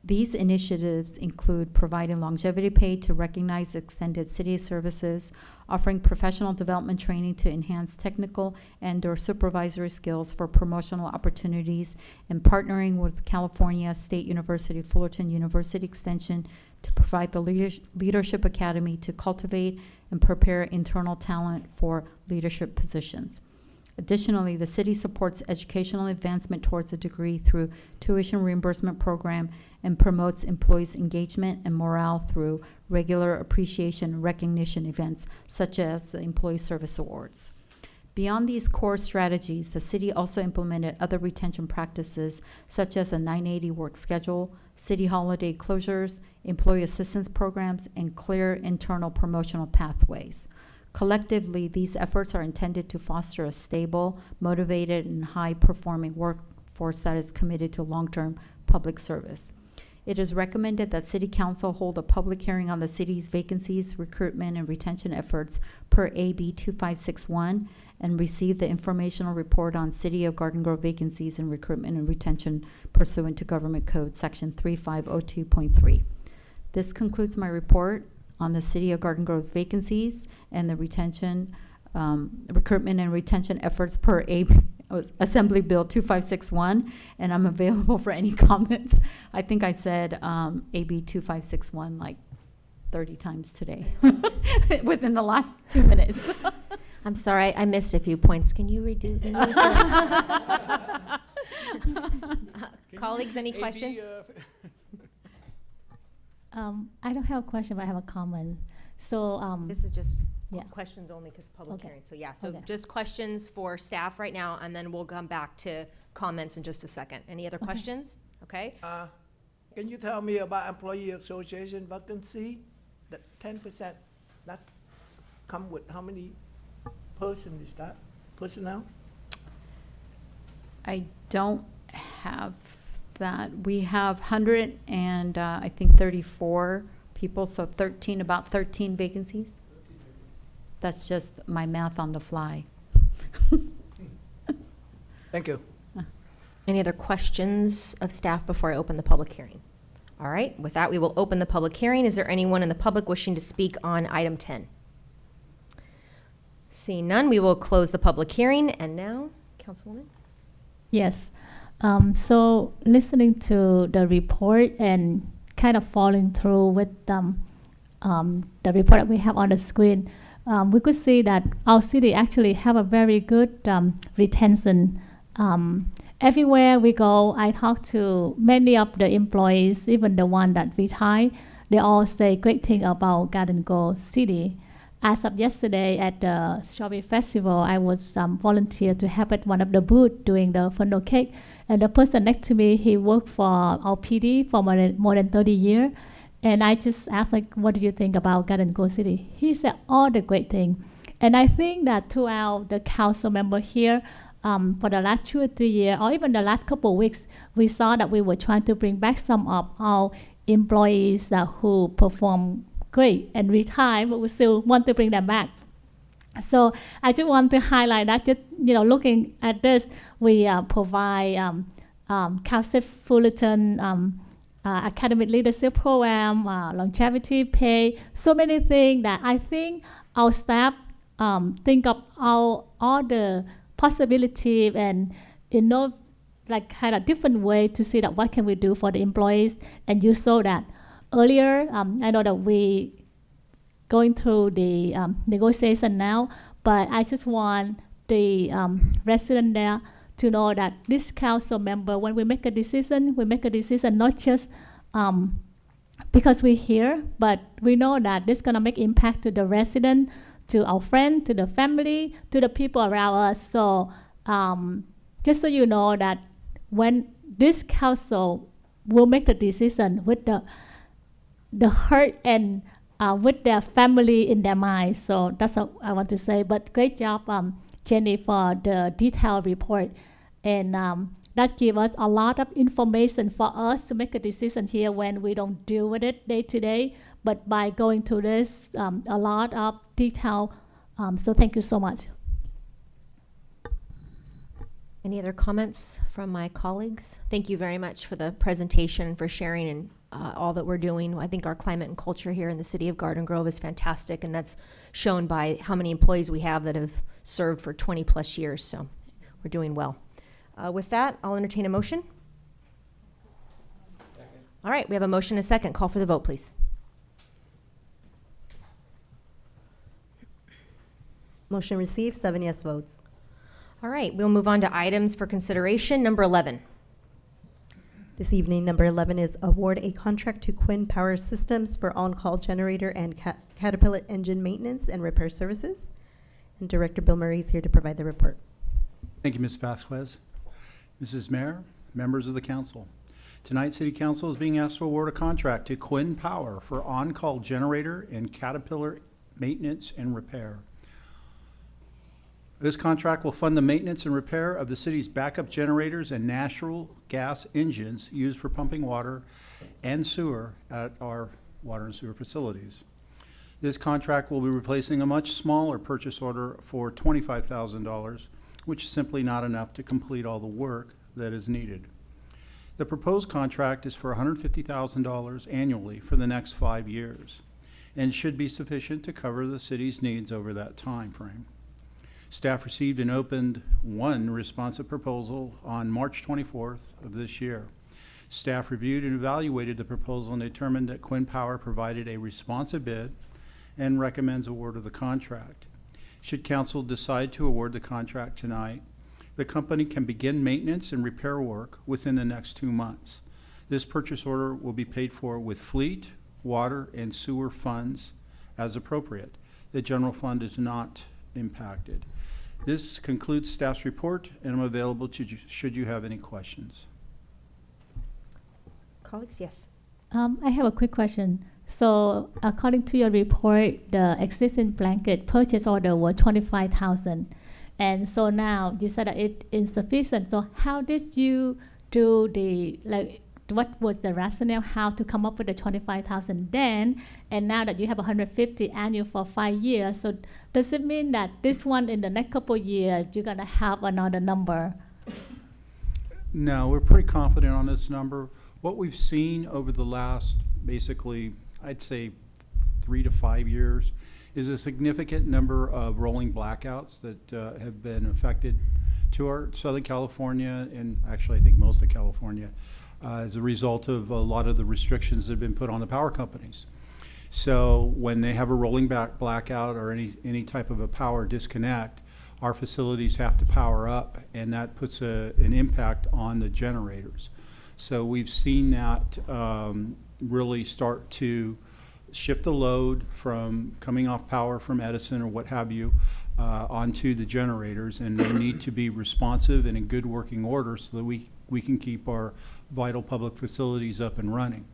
These initiatives include providing longevity pay to recognize extended city services, offering professional development training to enhance technical and/or supervisory skills for promotional opportunities, and partnering with California State University Fullerton University Extension to provide the Leadership Academy to cultivate and prepare internal talent for leadership positions. Additionally, the city supports educational advancement towards a degree through tuition reimbursement program and promotes employees' engagement and morale through regular appreciation and recognition events, such as the Employee Service Awards. Beyond these core strategies, the city also implemented other retention practices, such as a 980 work schedule, city holiday closures, employee assistance programs, and clear internal promotional pathways. Collectively, these efforts are intended to foster a stable, motivated, and high-performing workforce that is committed to long-term public service. It is recommended that City Council hold a public hearing on the city's vacancies, recruitment, and retention efforts per AB 2561 and receive the informational report on City of Garden Grove vacancies and recruitment and retention pursuant to Government Code Section 3502.3. This concludes my report on the City of Garden Grove's vacancies and the retention, recruitment and retention efforts per Assembly Bill 2561, and I'm available for any comments. I think I said AB 2561 like 30 times today within the last 2 minutes. I'm sorry, I missed a few points. Can you redo? Colleagues, any questions? I don't have a question, but I have a comment. So This is just yeah. questions only because public Okay. hearing. So yeah, so Okay. just questions for staff right now, and then we'll come back to comments in just a second. Any other questions? Okay. Can you tell me about employee association vacancy? That 10%, that's come with how many person is that? Personnel? I don't have that. We have 100 and I think 34 people, so about 13 vacancies. That's just my math on the fly. Thank you. Any other questions of staff before I open the public hearing? All right, with that, we will open the public hearing. Is there anyone in the public wishing to speak on item 10? Seeing none, we will close the public hearing. And now, Councilwoman? yes. So listening to the report and kind of following through with the report that we have on the screen, we could see that our city actually have a very good retention. Everywhere we go, I talk to many of the employees, even the one that retired, they all say great thing about Garden Grove City. As of yesterday at the Strawberry Festival, I was volunteered to help at one of the booths doing the funnel cake. And the person next to me, he worked for our PD for more than 30 years. And I just asked, like, what do you think about Garden Grove City? He said all the great things. And I think that throughout the council member here, for the last 2 or 3 years, or even the last couple of weeks, we saw that we were trying to bring back some of our employees who perform great and retire, but we still want to bring them back. So I just want to highlight that, just, looking at this, we provide CalSIF Fullerton academic leadership program, longevity pay, so many things that I think our staff think of all the possibility and, like kind of different way to see that what can we do for the employees. And you saw that earlier. I know that we going through the negotiation now, but I just want the resident there to know that this council member, when we make a decision not just because we're here, but we know that this is gonna make impact to the resident, to our friend, to the family, to the people around us. So just so you know that when this council will make the decision with the heart and with their family in their mind. So that's what I want to say. But great job, Jenny, for the detailed report. And that gives us a lot of information for us to make a decision here when we don't deal with it day to day. But by going through this, a lot of detail. So thank you so much. Any other comments from my colleagues? Thank you very much for the presentation, for sharing and all that we're doing. I think our climate and culture here in the city of Garden Grove is fantastic, and that's shown by how many employees we have that have served for 20 plus years. So we're doing well. With that, I'll entertain a motion. Second. All right, we have a motion and a second. Call for the vote, please. Motion received, 7 yes votes. All right, we'll move on to items for consideration. Number 11. This evening, number 11 is award a contract to Quinn Power Systems for on-call generator and Caterpillar engine maintenance and repair services. And Director Bill Murray is here to provide the report. Thank you, Ms. Vasquez. Mrs. Mayor, members of the council. Tonight, City Council is being asked to award a contract to Quinn Power for on-call generator and Caterpillar maintenance and repair. This contract will fund the maintenance and repair of the city's backup generators and natural gas engines used for pumping water and sewer at our water and sewer facilities. This contract will be replacing a much smaller purchase order for $25,000, which is simply not enough to complete all the work that is needed. The proposed contract is for $150,000 annually for the next 5 years and should be sufficient to cover the city's needs over that time frame. Staff received and opened one responsive proposal on March 24th of this year. Staff reviewed and evaluated the proposal and determined that Quinn Power provided a responsive bid and recommends award of the contract. Should council decide to award the contract tonight, the company can begin maintenance and repair work within the next 2 months. This purchase order will be paid for with fleet, water, and sewer funds as appropriate. The general fund is not impacted. This concludes staff's report, and I'm available to should you have any questions. Colleagues, yes. I have a quick question. So according to your report, the existing blanket purchase order was $25,000. And so now you said that it is insufficient. So how did you do what was the rationale how to come up with the $25,000 then? And now that you have $150 annual for 5 years, so does it mean that this one in the next couple of years, you're gonna have another number? No, we're pretty confident on this number. What we've seen over the last, basically, I'd say 3 to 5 years, is a significant number of rolling blackouts that have been affected to our Southern California, and actually I think most of California, as a result of a lot of the restrictions that have been put on the power companies. So when they have a rolling blackout or any type of a power disconnect, our facilities have to power up, and that puts an impact on the generators. So we've seen that really start to shift the load from coming off power from Edison or what have you onto the generators, and they need to be responsive and in good working order so that we can keep our vital public facilities up and running.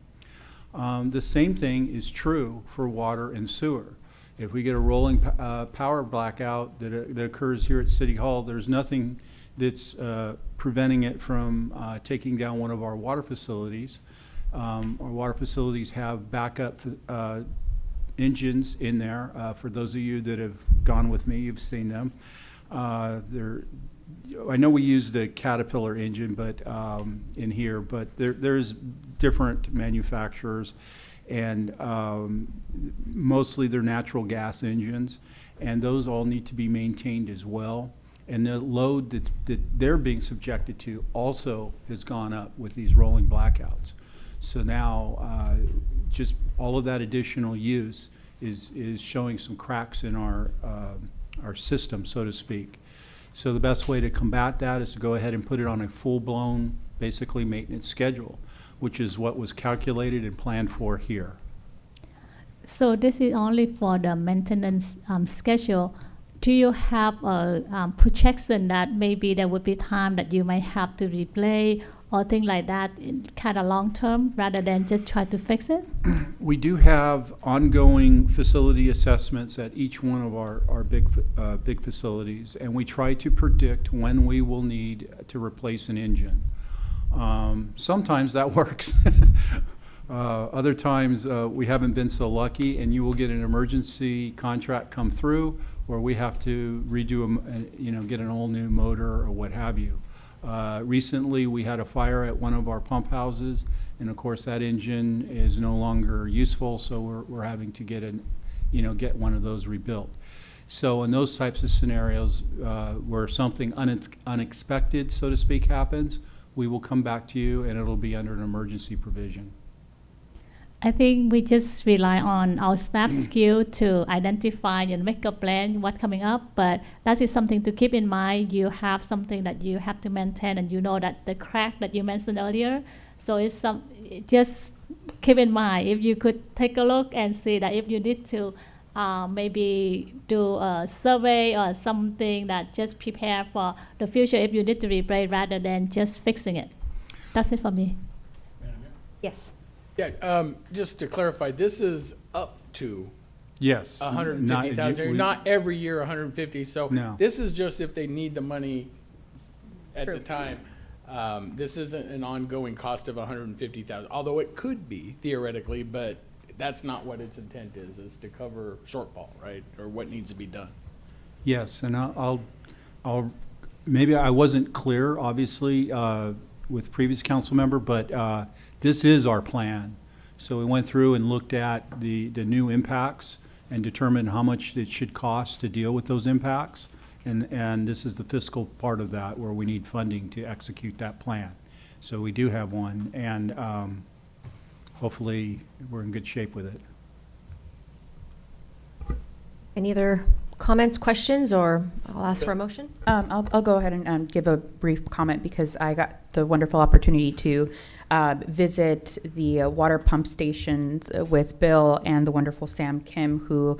The same thing is true for water and sewer. If we get a rolling power blackout that occurs here at City Hall, there's nothing that's preventing it from taking down one of our water facilities. Our water facilities have backup engines in there. For those of you that have gone with me, you've seen them. I know we use the Caterpillar engine, but in here, but there's different manufacturers, and mostly they're natural gas engines, and those all need to be maintained as well. And the load that they're being subjected to also has gone up with these rolling blackouts. So now, just all of that additional use is showing some cracks in our system, so to speak. So the best way to combat that is to go ahead and put it on a full-blown, basically, maintenance schedule, which is what was calculated and planned for here. So this is only for the maintenance schedule. Do you have a projection that maybe there would be time that you might have to replay or things like that, kind of long term, rather than just try to fix it? We do have ongoing facility assessments at each one of our big facilities, and we try to predict when we will need to replace an engine. Sometimes that works. Other times we haven't been so lucky, and you will get an emergency contract come through, or we have to redo get an all new motor or what have you. Recently, we had a fire at one of our pump houses, and of course that engine is no longer useful, so we're having to get one of those rebuilt. So in those types of scenarios where something unexpected, so to speak, happens, we will come back to you, and it'll be under an emergency provision. I think we just rely on our staff skill to identify and make a plan what's coming up, but that is something to keep in mind. You have something that you have to maintain, and you know that the crack that you mentioned earlier, so just keep in mind, if you could take a look and see that if you need to maybe do a survey or something, that just prepare for the future if you need to replace rather than just fixing it. That's it for me. Yes. Yeah, just to clarify, this is up to Yes. 150,000, not every year 150. So No. this is just if they need the money at the time. This isn't an ongoing cost of 150,000, although it could be theoretically, but that's not what its intent is to cover shortfall, right? Or what needs to be done. Yes, and I'll maybe I wasn't clear, obviously, with previous council member, but this is our plan. So we went through and looked at the new impacts and determined how much it should cost to deal with those impacts. And this is the fiscal part of that, where we need funding to execute that plan. So we do have one, and hopefully we're in good shape with it. Any other comments, questions, or I'll ask for a motion? I'll go ahead and give a brief comment, because I got the wonderful opportunity to visit the water pump stations with Bill and the wonderful Sam Kim, who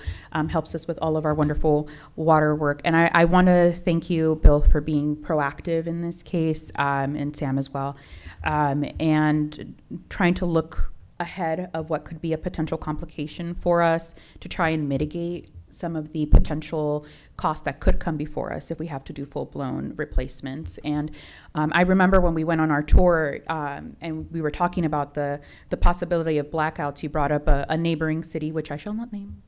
helps us with all of our wonderful water work. And I want to thank you, Bill, for being proactive in this case, and Sam as well, and trying to look ahead of what could be a potential complication for us to try and mitigate some of the potential costs that could come before us if we have to do full-blown replacements. And I remember when we went on our tour and we were talking about the possibility of blackouts, you brought up a neighboring city, which I shall not name,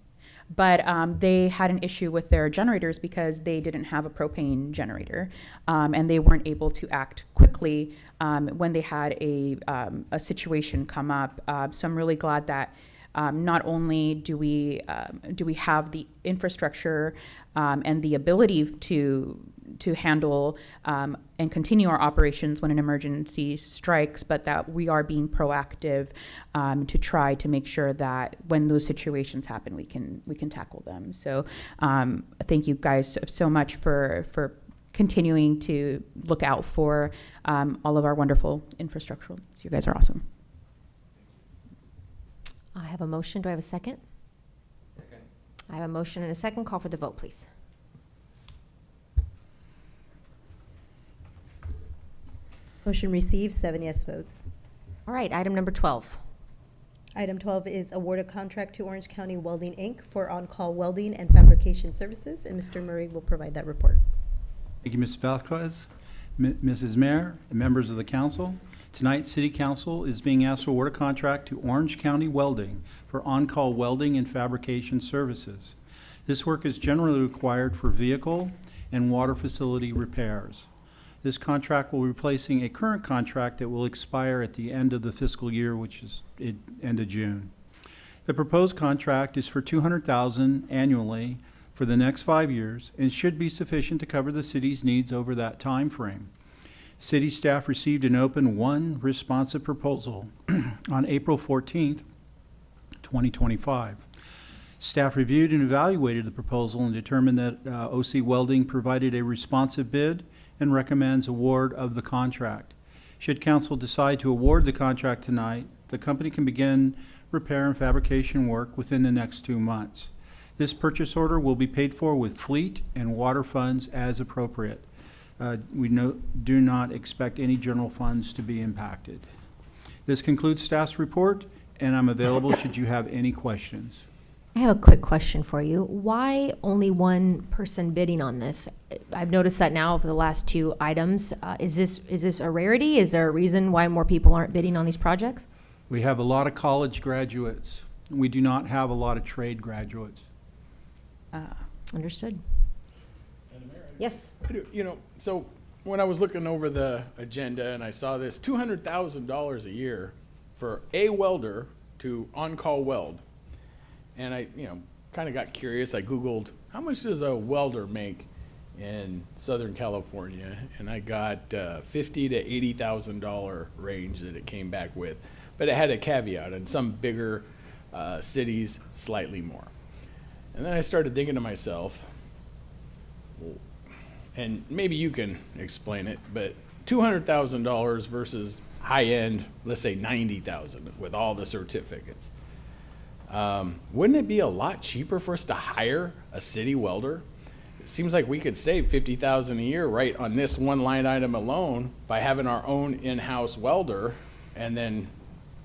but they had an issue with their generators because they didn't have a propane generator, and they weren't able to act quickly when they had a situation come up. So I'm really glad that not only do we have the infrastructure and the ability to handle and continue our operations when an emergency strikes, but that we are being proactive to try to make sure that when those situations happen, we can tackle them. So thank you guys so much for continuing to look out for all of our wonderful infrastructure. So you guys are awesome. I have a motion. Do I have a second? Second. I have a motion and a second. Call for the vote, please. Motion received, 7 yes votes. All right, item number 12. Item 12 is award a contract to Orange County Welding, Inc. for on-call welding and fabrication services, and Mr. Murray will provide that report. Thank you, Ms. Vasquez, Mrs. Mayor, and members of the council. Tonight, City Council is being asked to award a contract to Orange County Welding for on-call welding and fabrication services. This work is generally required for vehicle and water facility repairs. This contract will be replacing a current contract that will expire at the end of the fiscal year, which is end of June. The proposed contract is for $200,000 annually for the next 5 years and should be sufficient to cover the city's needs over that time frame. City staff received an open one responsive proposal on April 14th, 2025. Staff reviewed and evaluated the proposal and determined that OC Welding provided a responsive bid and recommends award of the contract. Should council decide to award the contract tonight, the company can begin repair and fabrication work within the next 2 months. This purchase order will be paid for with fleet and water funds as appropriate. We do not expect any general funds to be impacted. This concludes staff's report, and I'm available should you have any questions. I have a quick question for you. Why only one person bidding on this? I've noticed that now over the last 2 items. Is this a rarity? Is there a reason why more people aren't bidding on these projects? We have a lot of college graduates. We do not have a lot of trade graduates. Understood. Yes. You know, so when I was looking over the agenda and I saw this $200,000 a year for a welder to on-call weld, and I, kind of got curious. I Googled, how much does a welder make in Southern California? And I got $50,000 to $80,000 range that it came back with. But it had a caveat, and some bigger cities, slightly more. And then I started thinking to myself, and maybe you can explain it, but $200,000 versus high-end, let's say $90,000 with all the certificates. Wouldn't it be a lot cheaper for us to hire a city welder? It seems like we could save $50,000 a year right on this one line item alone by having our own in-house welder, and then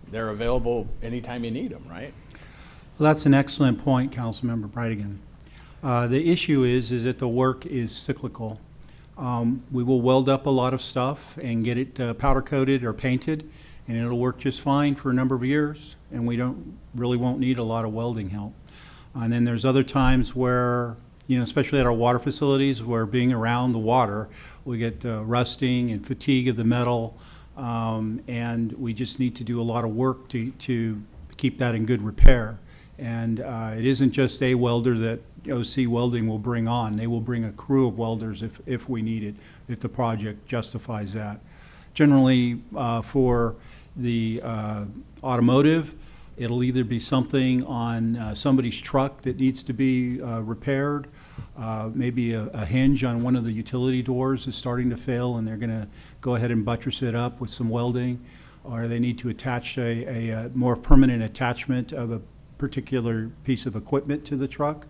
they're available anytime you need them, right? Well, that's an excellent point, Councilmember Brightigan. The issue is that the work is cyclical. We will weld up a lot of stuff and get it powder coated or painted, and it'll work just fine for a number of years, and we won't need a lot of welding help. And then there's other times where, especially at our water facilities, where being around the water, we get rusting and fatigue of the metal, and we just need to do a lot of work to keep that in good repair. And it isn't just a welder that OC Welding will bring on. They will bring a crew of welders if we need it, if the project justifies that. Generally, for the automotive, it'll either be something on somebody's truck that needs to be repaired, maybe a hinge on one of the utility doors is starting to fail and they're going to go ahead and buttress it up with some welding, or they need to attach a more permanent attachment of a particular piece of equipment to the truck.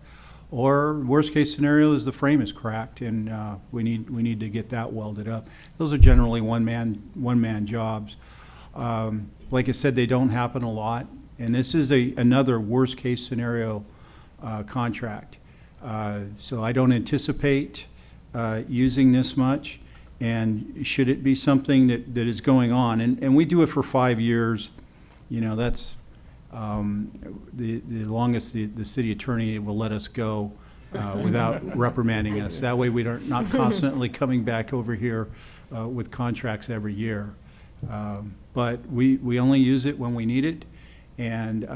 Or worst case scenario is the frame is cracked and we need to get that welded up. Those are generally one man jobs. Like I said, they don't happen a lot, and this is another worst case scenario contract. So I don't anticipate using this much, and should it be something that is going on, and we do it for 5 years, that's the longest the city attorney will let us go without reprimanding us. That way we don't not constantly coming back over here with contracts every year. But we only use it when we need it, and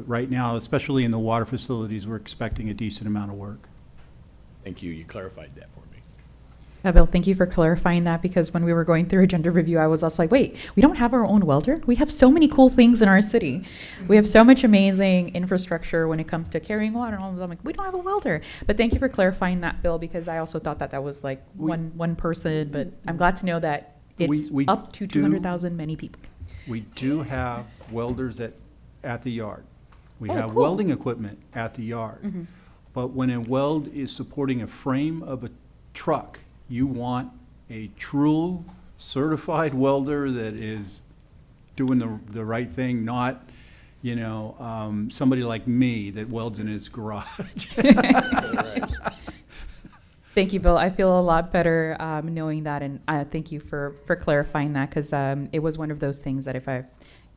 right now, especially in the water facilities, we're expecting a decent amount of work. Thank you. You clarified that for me. Yeah, Bill, thank you for clarifying that, because when we were going through agenda review, I was also like, wait, we don't have our own welder? We have so many cool things in our city. We have so much amazing infrastructure when it comes to carrying water and all of that. I'm like, we don't have a welder. But thank you for clarifying that, Bill, because I also thought that was like one person, but I'm glad to know that it's We up to 200,000 many people. We do have welders at the yard. We have cool. welding equipment at the yard. But when a weld is supporting a frame of a truck, you want a true certified welder that is doing the right thing, not, somebody like me that welds in his garage. Thank you, Bill. I feel a lot better knowing that, and thank you for clarifying that, because it was one of those things that if I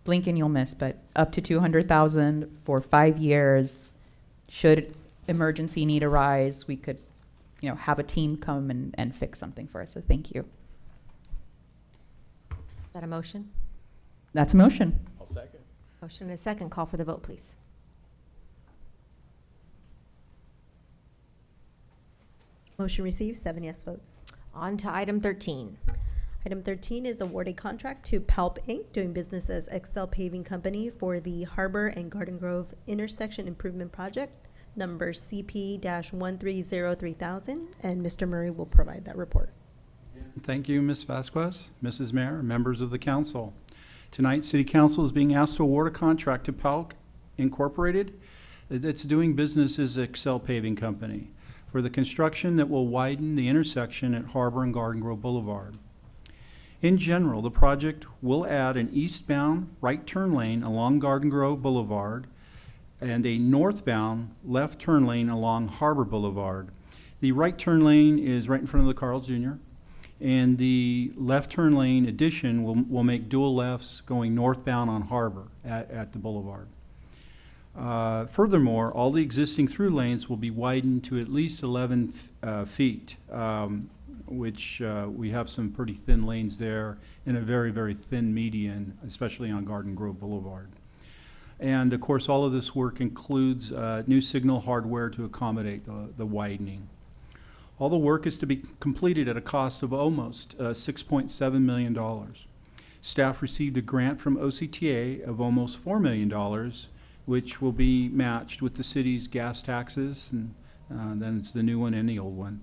blink and you'll miss, but up to 200,000 for 5 years, should emergency need arise, we could, have a team come and fix something for us. So thank you. Is that a motion? That's a motion. I'll second. Motion and a second. Call for the vote, please. Motion received, 7 yes votes. On to item 13. Item 13 is award a contract to Palp Inc., doing business as Excel Paving Company for the Harbor and Garden Grove Intersection Improvement Project, number CP-1303,000, and Mr. Murray will provide that report. Thank you, Ms. Vasquez, Mrs. Mayor, members of the council. Tonight, City Council is being asked to award a contract to Palp Incorporated that's doing business as Excel Paving Company for the construction that will widen the intersection at Harbor and Garden Grove Boulevard. In general, the project will add an eastbound right turn lane along Garden Grove Boulevard and a northbound left turn lane along Harbor Boulevard. The right turn lane is right in front of the Carl's Jr., and the left turn lane addition will make dual lefts going northbound on Harbor at the boulevard. Furthermore, all the existing through lanes will be widened to at least 11 feet, which we have some pretty thin lanes there and a very, very thin median, especially on Garden Grove Boulevard. And of course, all of this work includes new signal hardware to accommodate the widening. All the work is to be completed at a cost of almost $6.7 million. Staff received a grant from OCTA of almost $4 million, which will be matched with the city's gas taxes, and then it's the new one and the old one.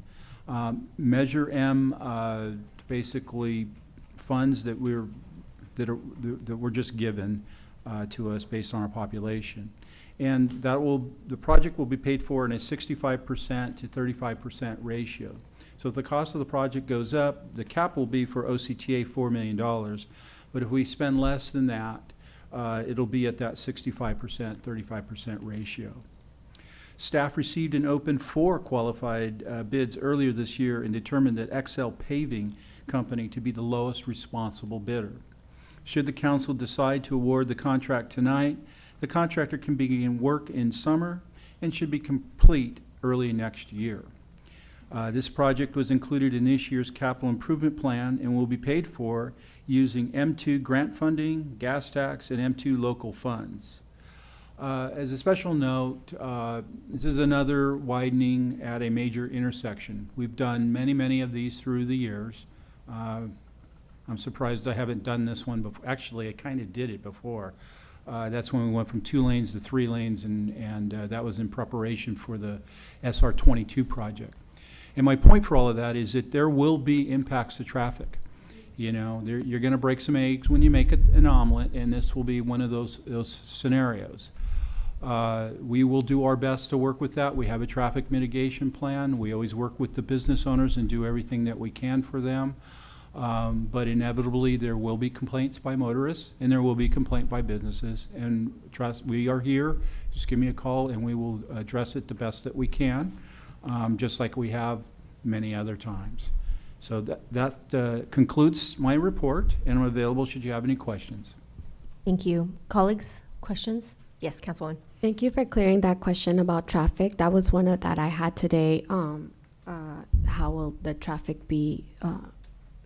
Measure M, basically funds that were just given to us based on our population. And the project will be paid for in a 65% to 35% ratio. So if the cost of the project goes up, the cap will be for OCTA $4 million. But if we spend less than that, it'll be at that 65%, 35% ratio. Staff received and opened 4 qualified bids earlier this year and determined that Excel Paving Company to be the lowest responsible bidder. Should the council decide to award the contract tonight, the contractor can begin work in summer and should be complete early next year. This project was included in this year's capital improvement plan and will be paid for using M2 grant funding, gas tax, and M2 local funds. As a special note, this is another widening at a major intersection. We've done many, many of these through the years. I'm surprised I haven't done this one before. Actually, I kind of did it before. That's when we went from 2 lanes to 3 lanes, and that was in preparation for the SR 22 project. And my point for all of that is that there will be impacts to traffic. You're going to break some eggs when you make an omelet, and this will be one of those scenarios. We will do our best to work with that. We have a traffic mitigation plan. We always work with the business owners and do everything that we can for them. But inevitably, there will be complaints by motorists, and there will be complaint by businesses. And trust, we are here. Just give me a call, and we will address it the best that we can, just like we have many other times. So that concludes my report, and I'm available should you have any questions. Thank you. Colleagues, questions? Yes, Councilwoman. Thank you for clearing that question about traffic. That was one that I had today. How will the traffic be?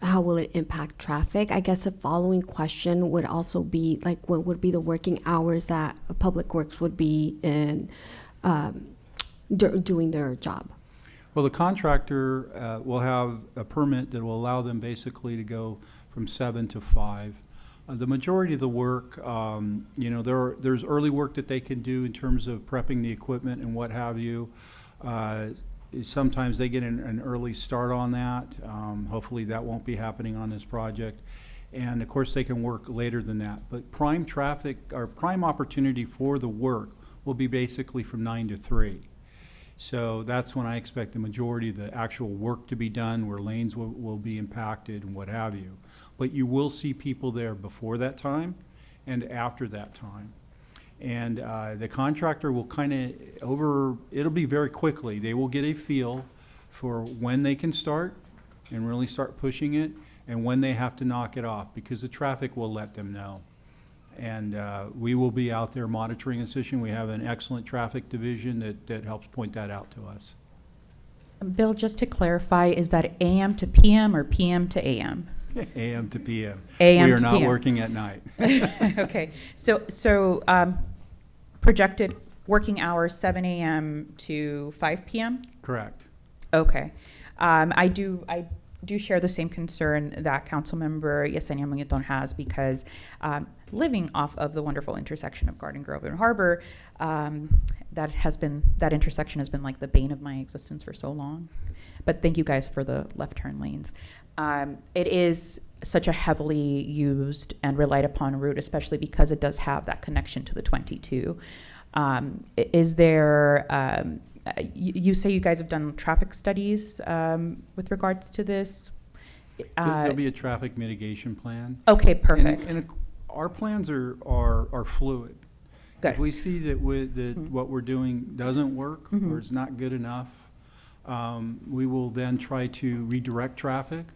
How will it impact traffic? I guess the following question would also be like, what would be the working hours that Public Works would be in doing their job? Well, the contractor will have a permit that will allow them basically to go from 7 to 5. The majority of the work, there's early work that they can do in terms of prepping the equipment and what have you. Sometimes they get an early start on that. Hopefully that won't be happening on this project. And of course they can work later than that. But prime traffic, or prime opportunity for the work will be basically from 9 to 3. So that's when I expect the majority of the actual work to be done, where lanes will be impacted and what have you. But you will see people there before that time and after that time. And the contractor will it'll be very quickly. They will get a feel for when they can start and really start pushing it, and when they have to knock it off, because the traffic will let them know. And we will be out there monitoring the situation. We have an excellent traffic division that helps point that out to us. Bill, just to clarify, is that AM to PM or PM to AM? AM to PM. AM We are to not PM. working at night. Okay, so projected working hours 7 AM to 5 PM? Correct. Okay. I do share the same concern that Councilmember Yesenia Muñetón has, because living off of the wonderful intersection of Garden Grove and Harbor, that intersection has been like the bane of my existence for so long. But thank you guys for the left turn lanes. It is such a heavily used and relied upon route, especially because it does have that connection to the 22. Is there, you say you guys have done traffic studies with regards to this? There'll be a traffic mitigation plan. Okay, perfect. And our plans are fluid. Good. If we see that what we're doing doesn't work or it's not good enough, we will then try to redirect traffic.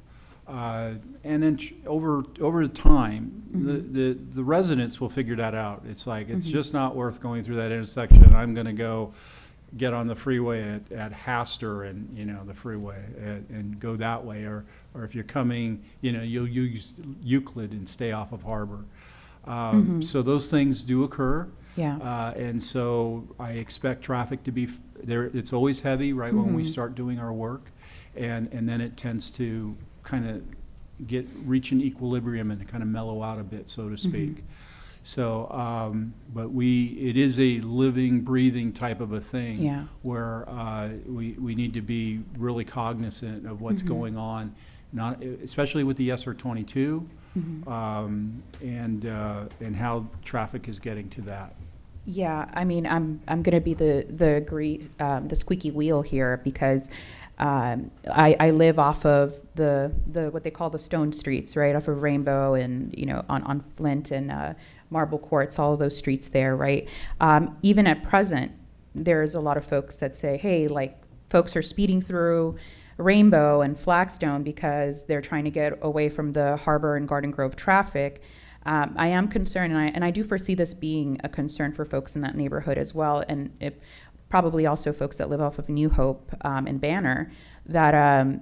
And then over time, the residents will figure that out. It's like, it's just not worth going through that intersection. I'm going to go get on the freeway at Hastor and, the freeway and go that way. Or if you're coming, you'll use Euclid and stay off of Harbor. So those things do occur. Yeah. And so I expect traffic to be there. It's always heavy right when we start doing our work. And then it tends to kind of reach an equilibrium and kind of mellow out a bit, so to speak. So, but it is a living, breathing type of a thing where we need to be really cognizant of what's going on, especially with the SR22 and how traffic is getting to that. Yeah, I mean, I'm going to be the squeaky wheel here, because I live off of the what they call the stone streets, right, off of Rainbow and on Flint and Marble Courts, all of those streets there, right. Even at present, there's a lot of folks that say, hey, like, folks are speeding through Rainbow and Flagstone because they're trying to get away from the Harbor and Garden Grove traffic. I am concerned, and I do foresee this being a concern for folks in that neighborhood as well, and probably also folks that live off of New Hope and Banner, that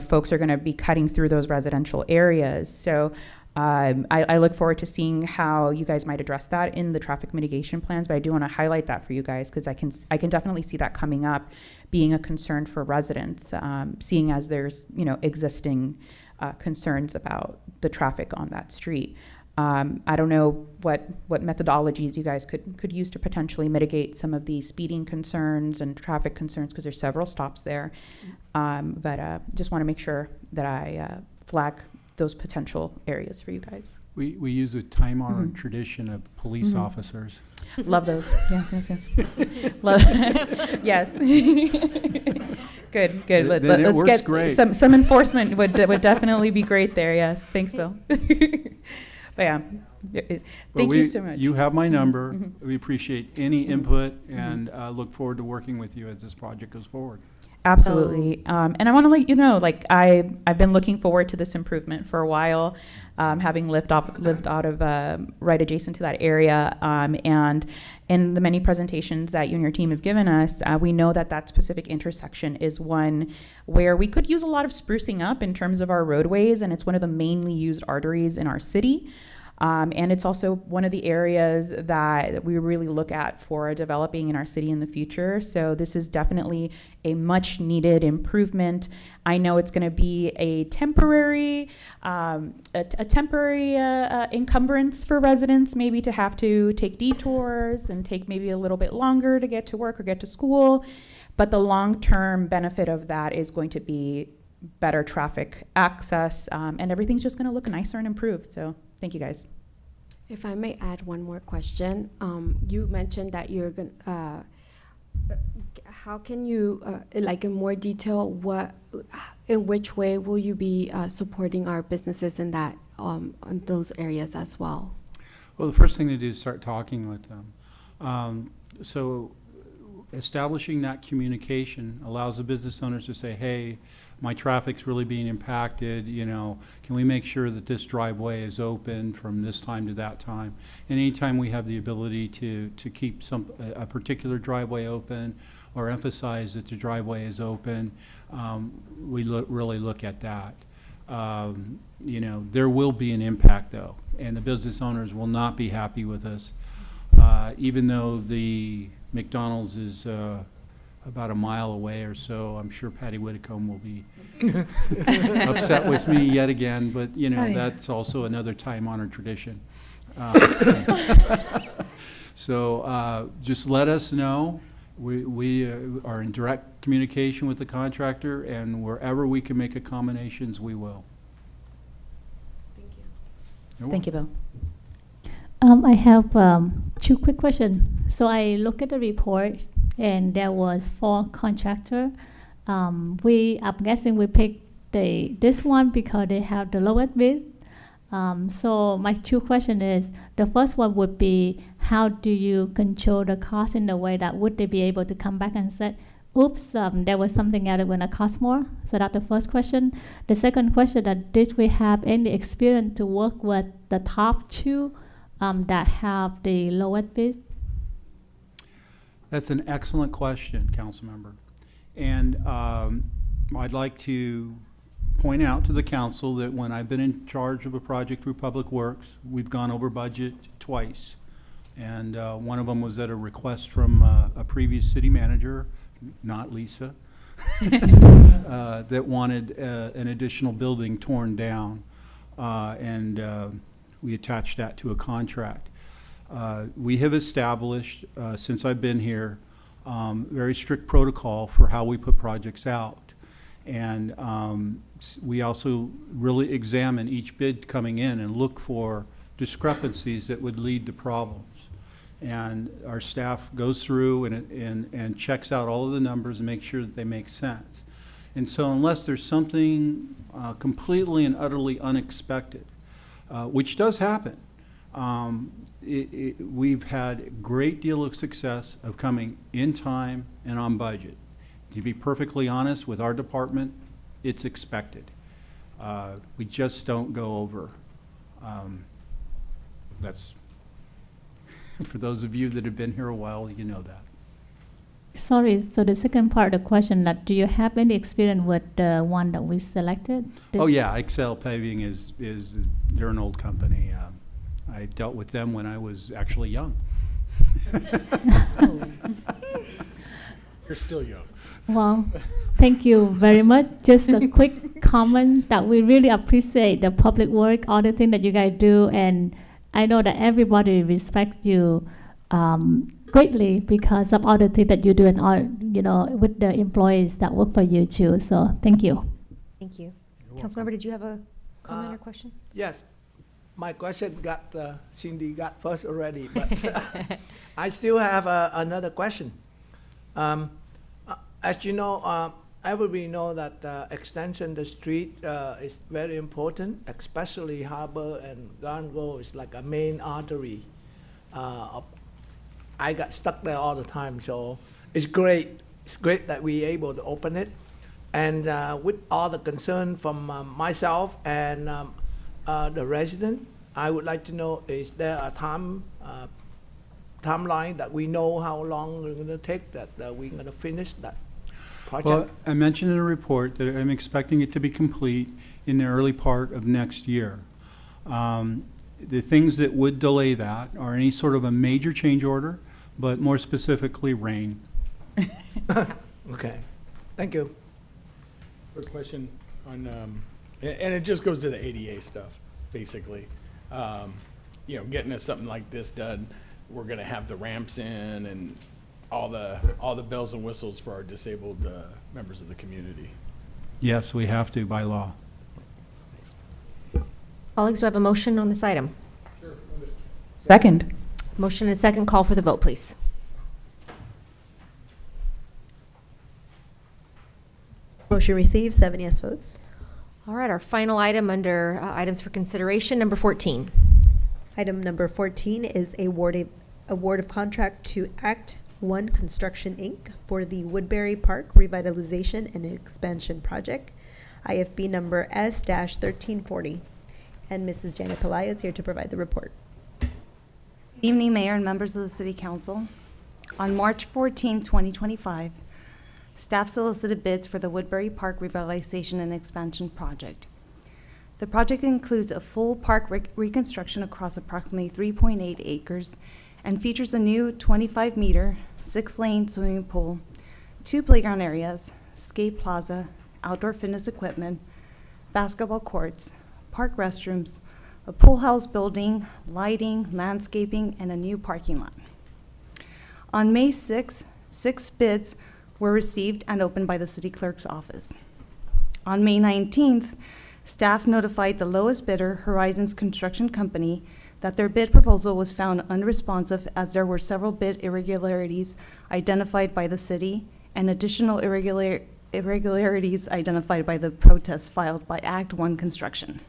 folks are going to be cutting through those residential areas. So I look forward to seeing how you guys might address that in the traffic mitigation plans. But I do want to highlight that for you guys, because I can definitely see that coming up, being a concern for residents, seeing as there's existing concerns about the traffic on that street. I don't know what methodologies you guys could use to potentially mitigate some of the speeding concerns and traffic concerns, because there's several stops there. But just want to make sure that I flag those potential areas for you guys. We use a time-honored tradition of police officers. Love those. Yes. Love. Yes. Good. Let's get great. Some enforcement would definitely be great there. Yes. Thanks, Bill. But yeah, thank you so much. You have my number. We appreciate any input and look forward to working with you as this project goes forward. Absolutely. And I want to let you know, like, I've been looking forward to this improvement for a while, having lived out of right adjacent to that area. And in the many presentations that you and your team have given us, we know that specific intersection is one where we could use a lot of sprucing up in terms of our roadways, and it's one of the mainly used arteries in our city. And it's also one of the areas that we really look at for developing in our city in the future. So this is definitely a much needed improvement. I know it's going to be a temporary encumbrance for residents, maybe to have to take detours and take maybe a little bit longer to get to work or get to school. But the long-term benefit of that is going to be better traffic access, and everything's just going to look nicer and improved. So thank you, guys. If I may add one more question, you mentioned that you're going to, how can you, like in more detail, in which way will you be supporting our businesses in that, in those areas as well? Well, the first thing to do is start talking with them. So establishing that communication allows the business owners to say, hey, my traffic's really being impacted, you know, can we make sure that this driveway is open from this time to that time? And anytime we have the ability to keep a particular driveway open or emphasize that the driveway is open, we really look at that. You know, there will be an impact though, and the business owners will not be happy with us. Even though the McDonald's is about a mile away or so, I'm sure Patty Whitcomb will be upset with me yet again, but you know, that's also another time-honored tradition. So just let us know. We are in direct communication with the contractor, and wherever we can make accommodations, we will. Thank you, Bill. I have 2 quick questions. So I look at the report, and there was 4 contractor. I'm guessing we picked this one because they have the lowest bid. So my 2 questions is, the first one would be, how do you control the cost in the way that would they be able to come back and say, oops, there was something else that going to cost more? So that's the first question. The second question, that did we have any experience to work with the top 2 that have the lowest bid? That's an excellent question, council member. And I'd like to point out to the council that when I've been in charge of a project through Public Works, we've gone over budget twice. And one of them was at a request from a previous city manager, not Lisa, that wanted an additional building torn down. And we attached that to a contract. We have established, since I've been here, very strict protocol for how we put projects out. And we also really examine each bid coming in and look for discrepancies that would lead to problems. And our staff goes through and checks out all of the numbers and makes sure that they make sense. And so unless there's something completely and utterly unexpected, which does happen, we've had a great deal of success of coming in time and on budget. To be perfectly honest, with our department, it's expected. We just don't go over. That's, for those of you that have been here a while, you know that. Sorry, so the second part of the question, that do you have any experience with the one that we selected? Oh yeah, Excel Paving is they're an old company. I dealt with them when I was actually young. You're still young. Well, thank you very much. Just a quick comment that we really appreciate the public work, all the things that you guys do, and I know that everybody respects you greatly because of all the things that you do and all, you know, with the employees that work for you too. So thank you. Thank you. Councilmember, did you have a comment or question? Yes. My question got, Cindy got first already, but I still have another question. As you know, everybody know that extension the street is very important, especially Harbor and Garden Grove is like a main artery. I got stuck there all the time, so it's great. It's great that we're able to open it. And with all the concern from myself and the resident, I would like to know, is there a timeline that we know how long we're going to take that we're going to finish that project? Well, I mentioned in the report that I'm expecting it to be complete in the early part of next year. The things that would delay that are any sort of a major change order, but more specifically rain. Okay, thank you. Quick question on, and it just goes to the ADA stuff, basically. You know, getting us something like this done, we're gonna have the ramps in and all the bells and whistles for our disabled members of the community. Yes, we have to by law. Colleagues, do I have a motion on this item? Second. Motion and second, call for the vote, please. Motion received, 7 yes votes. All right, our final item under items for consideration, number 14. Item number 14 is award of contract to ACT One Construction, Inc. for the Woodbury Park Revitalization and Expansion Project, IFB number S-1340. And Mrs. Janet Pelayo is here to provide the report. Good evening, Mayor and members of the City Council. On March 14, 2025, staff solicited bids for the Woodbury Park Revitalization and Expansion Project. The project includes a full park reconstruction across approximately 3.8 acres and features a new 25-meter, 6-lane swimming pool, 2 playground areas, skate plaza, outdoor fitness equipment, basketball courts, park restrooms, a pool house building, lighting, landscaping, and a new parking lot. On May 6, 6 bids were received and opened by the City Clerk's office. On May 19th, staff notified the lowest bidder, Horizons Construction Company, that their bid proposal was found unresponsive as there were several bid irregularities identified by the city and additional irregularities identified by the protest filed by Act 1 Construction.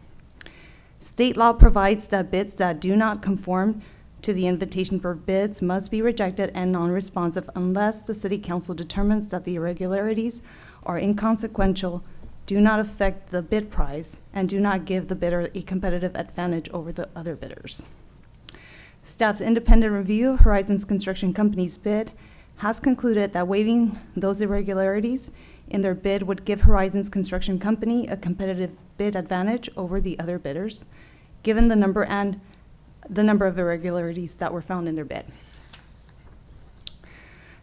State law provides that bids that do not conform to the invitation for bids must be rejected and non-responsive unless the City Council determines that the irregularities are inconsequential, do not affect the bid price, and do not give the bidder a competitive advantage over the other bidders. Staff's independent review of Horizons Construction Company's bid has concluded that waiving those irregularities in their bid would give Horizons Construction Company a competitive bid advantage over the other bidders, given the number of irregularities that were found in their bid.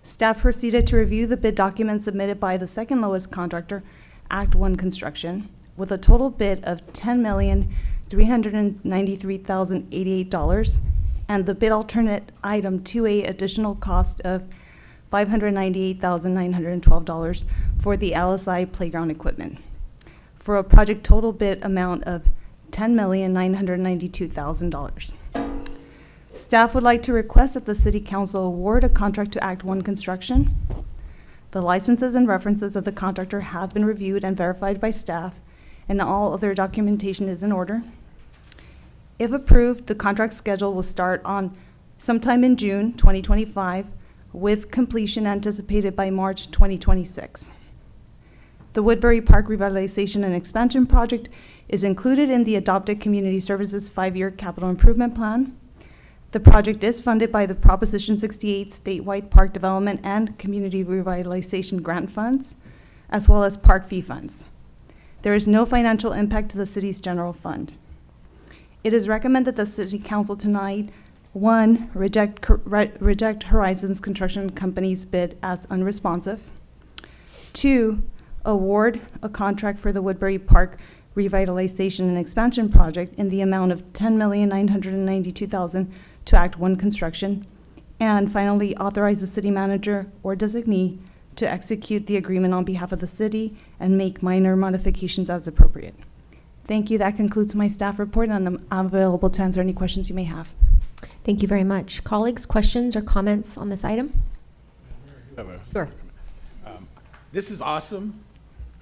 Staff proceeded to review the bid documents submitted by the second lowest contractor, Act 1 Construction, with a total bid of $10,393,088 and the bid alternate item 2A additional cost of $598,912 for the LSI playground equipment, for a project total bid amount of $10,992,000. Staff would like to request that the City Council award a contract to Act 1 Construction. The licenses and references of the contractor have been reviewed and verified by staff, and all other documentation is in order. If approved, the contract schedule will start on sometime in June 2025, with completion anticipated by March 2026. The Woodbury Park Revitalization and Expansion Project is included in the adopted Community Services 5-year capital improvement plan. The project is funded by the Proposition 68 statewide park development and community revitalization grant funds, as well as park fee funds. There is no financial impact to the city's general fund. It is recommended that the City Council tonight, 1, reject Horizons Construction Company's bid as unresponsive. 2, award a contract for the Woodbury Park Revitalization and Expansion Project in the amount of $10,992,000 to Act 1 Construction. And finally, authorize the city manager or designee to execute the agreement on behalf of the city and make minor modifications as appropriate. Thank you. That concludes my staff report, and I'm available to answer any questions you may have. Thank you very much. Colleagues, questions or comments on this item? Sure. This is awesome.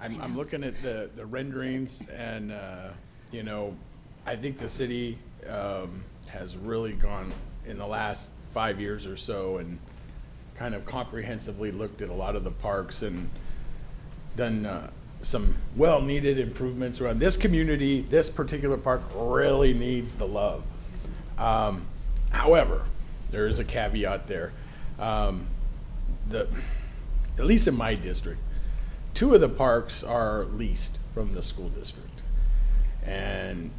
I'm looking at the renderings, and you know, I think the city has really gone in the last 5 years or so and kind of comprehensively looked at a lot of the parks and done some well-needed improvements around this community. This particular park really needs the love. However, there is a caveat there. At least in my district, 2 of the parks are leased from the school district. And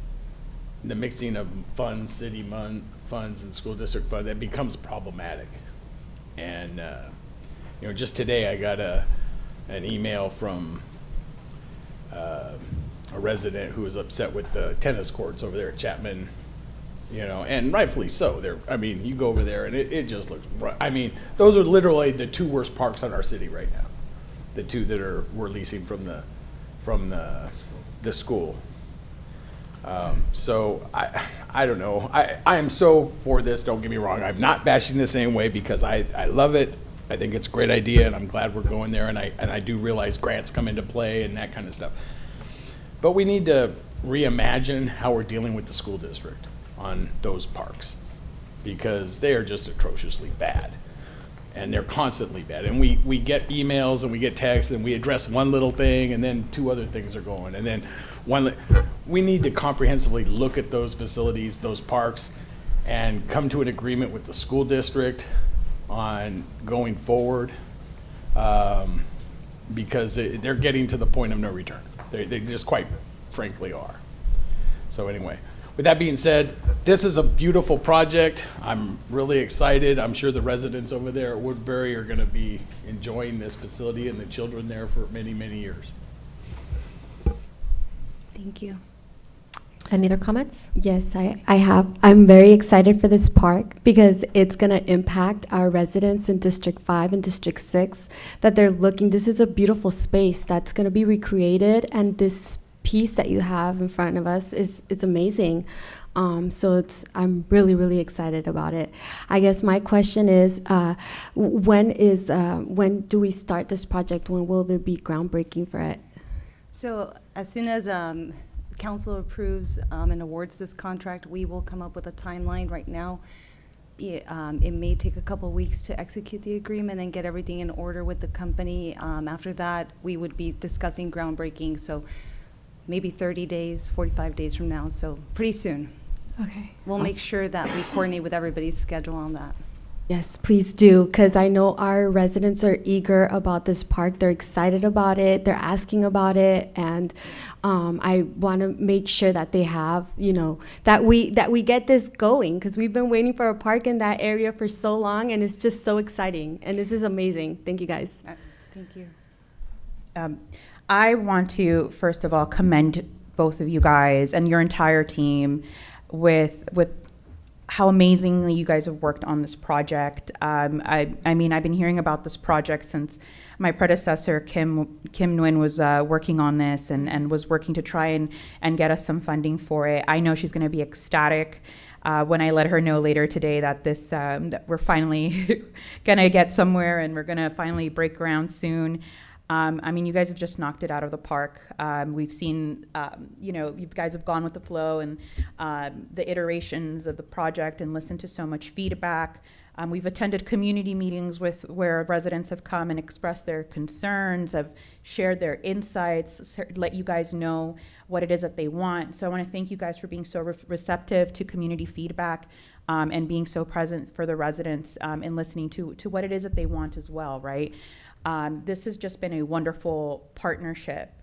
the mixing of funds, city funds and school district funds, that becomes problematic. And you know, just today I got an email from a resident who was upset with the tennis courts over there at Chapman. You know, and rightfully so. I mean, you go over there and it just looks, I mean, those are literally the 2 worst parks in our city right now. The 2 that we're leasing from the school. So I don't know. I am so for this, don't get me wrong. I'm not bashing the same way because I love it. I think it's a great idea and I'm glad we're going there, and I do realize grants come into play and that kind of stuff. But we need to reimagine how we're dealing with the school district on those parks, because they are just atrociously bad. And they're constantly bad. And we get emails and we get texts and we address one little thing and then two other things are going. And then we need to comprehensively look at those facilities, those parks, and come to an agreement with the school district on going forward, because they're getting to the point of no return. They just quite frankly are. So anyway, with that being said, this is a beautiful project. I'm really excited. I'm sure the residents over there at Woodbury are gonna be enjoying this facility and the children there for many, many years. Thank you. Any other comments? Yes, I have. I'm very excited for this park because it's going to impact our residents in District 5 and District 6 that they're looking. This is a beautiful space that's going to be recreated, and this piece that you have in front of us it's amazing. So I'm really, really excited about it. I guess my question is, when do we start this project? When will there be groundbreaking for it? So as soon as council approves and awards this contract, we will come up with a timeline. Right now, it may take a couple weeks to execute the agreement and get everything in order with the company. After that, we would be discussing groundbreaking, so maybe 30 days, 45 days from now, so pretty soon. Okay. We'll make sure that we coordinate with everybody's schedule on that. Yes, please do, because I know our residents are eager about this park. They're excited about it. They're asking about it, and I want to make sure that they have, that we get this going, because we've been waiting for a park in that area for so long, and it's just so exciting. And this is amazing. Thank you, guys. Thank you. I want to, first of all, commend both of you guys and your entire team with how amazingly you guys have worked on this project. I mean, I've been hearing about this project since my predecessor, Kim Nguyen, was working on this and was working to try and get us some funding for it. I know she's going to be ecstatic when I let her know later today that that we're finally going to get somewhere and we're going to finally break ground soon. I mean, you guys have just knocked it out of the park. We've seen, you guys have gone with the flow and the iterations of the project and listened to so much feedback. We've attended community meetings where residents have come and expressed their concerns, have shared their insights, let you guys know what it is that they want. So I want to thank you guys for being so receptive to community feedback and being so present for the residents and listening to what it is that they want as well, right? This has just been a wonderful partnership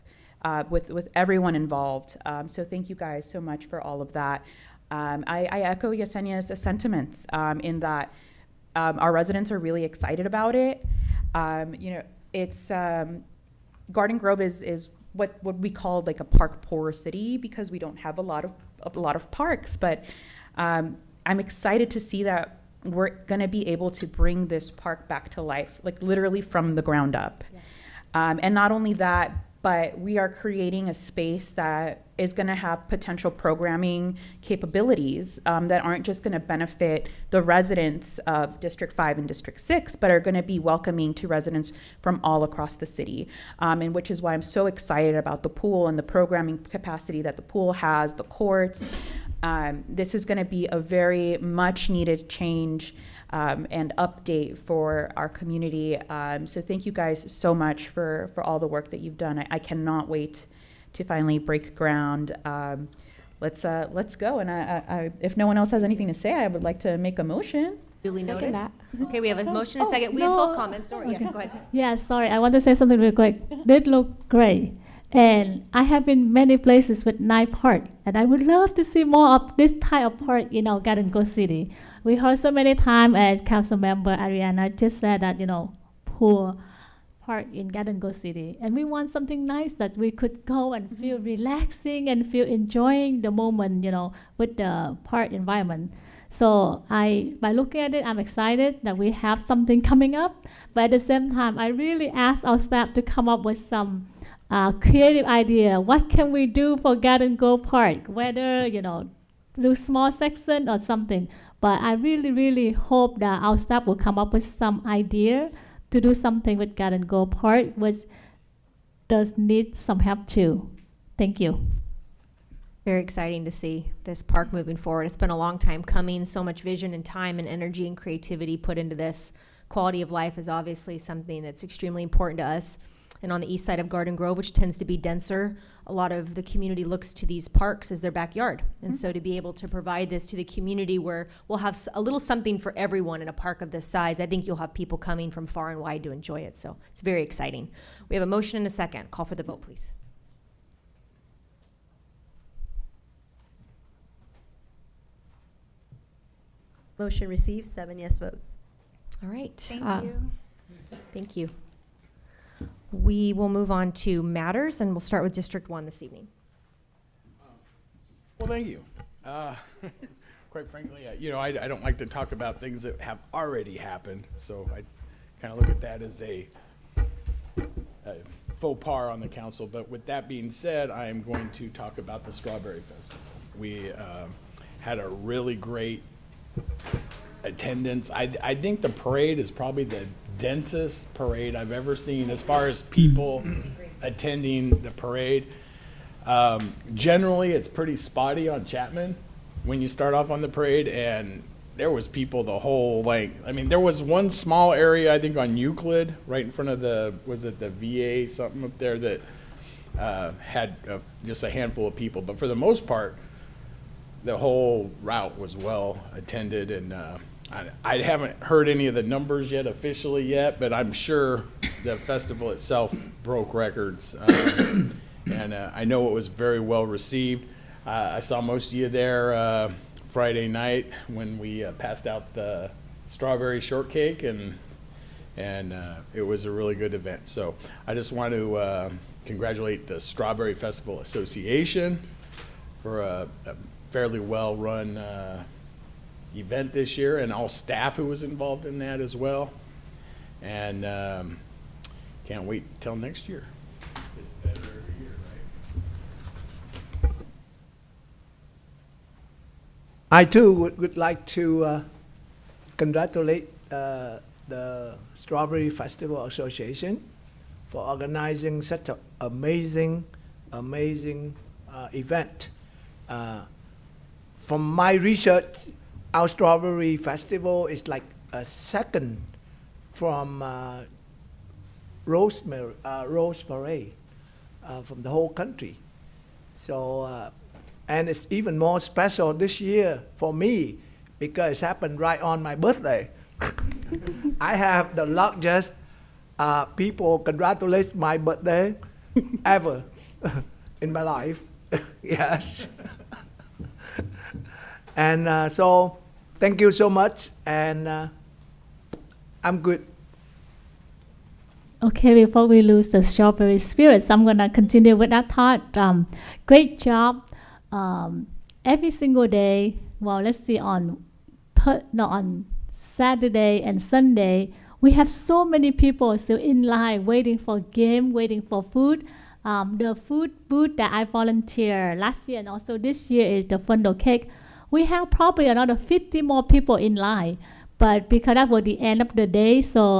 with everyone involved. So thank you guys so much for all of that. I echo Yesenia's sentiments in that our residents are really excited about it. It's Garden Grove is what we call like a park poor city because we don't have a lot of parks. But I'm excited to see that we're going to be able to bring this park back to life, like literally from the ground up. Yes. And not only that, but we are creating a space that is going to have potential programming capabilities that aren't just going to benefit the residents of District 5 and District 6, but are going to be welcoming to residents from all across the city, and which is why I'm so excited about the pool and the programming capacity that the pool has, the courts. This is going to be a very much needed change and update for our community. So thank you guys so much for all the work that you've done. I cannot wait to finally break ground. Let's go. And I, if no one else has anything to say, I would like to make a motion. Duly Second noted. that. Okay, we have a motion, a second. We have full comments. Don't worry. Yes, go ahead. Yeah, sorry. I want to say something real quick. They look great. And I have been many places with night park, and I would love to see more of this type of park in our Garden Grove City. We heard so many times as Council Member Ariana just said that, poor park in Garden Grove City. And we want something nice that we could go and feel relaxing and feel enjoying the moment, with the park environment. So by looking at it, I'm excited that we have something coming up. But at the same time, I really ask our staff to come up with some creative idea. What can we do for Garden Grove Park? Whether, do small section or something. But I really, really hope that our staff will come up with some idea to do something with Garden Grove Park, which does need some help too. Thank you. Very exciting to see this park moving forward. It's been a long time coming. So much vision and time and energy and creativity put into this quality of life is obviously something that's extremely important to us. And on the east side of Garden Grove, which tends to be denser, a lot of the community looks to these parks as their backyard. And so to be able to provide this to the community where we'll have a little something for everyone in a park of this size, I think you'll have people coming from far and wide to enjoy it. So it's very exciting. We have a motion and a second. Call for the vote, please. Motion received, 7 yes votes. All right. Thank you. Thank you. We will move on to matters, and we'll start with District 1 this evening. Well, thank you. Quite frankly, I don't like to talk about things that have already happened, so I kind of look at that as a faux pas on the council. But with that being said, I am going to talk about the Strawberry Festival. We had a really great attendance. I think the parade is probably the densest parade I've ever seen as far as people attending the parade. Generally, it's pretty spotty on Chapman when you start off on the parade, and there was people the whole length. I mean, there was one small area, I think, on Euclid, right in front of the VA something up there that had just a handful of people. But for the most part, the whole route was well attended, and I haven't heard any of the numbers yet officially yet, but I'm sure the festival itself broke records, and I know it was very well received. I saw most of you there Friday night when we passed out the strawberry shortcake, and it was a really good event. So I just want to congratulate the Strawberry Festival Association for a fairly well-run event this year, and all staff who was involved in that as well. And can't wait till next year. It's better every year, right? I too would like to congratulate the Strawberry Festival Association for organizing such an amazing event. From my research, our Strawberry Festival is like a second from Rose Parade from the whole country. So, and it's even more special this year for me because it happened right on my birthday. I have the luckiest people congratulate my birthday ever in my life. Yes. And so, thank you so much, and I'm good. Okay, before we lose the strawberry spirits, I'm going to continue with that thought. Great job. Every single day, well, let's see, on Saturday and Sunday, we have so many people still in line waiting for game, waiting for food. The food booth that I volunteered last year and also this year is the Funnel Cake. We have probably another 50 more people in line, but because that was the end of the day, so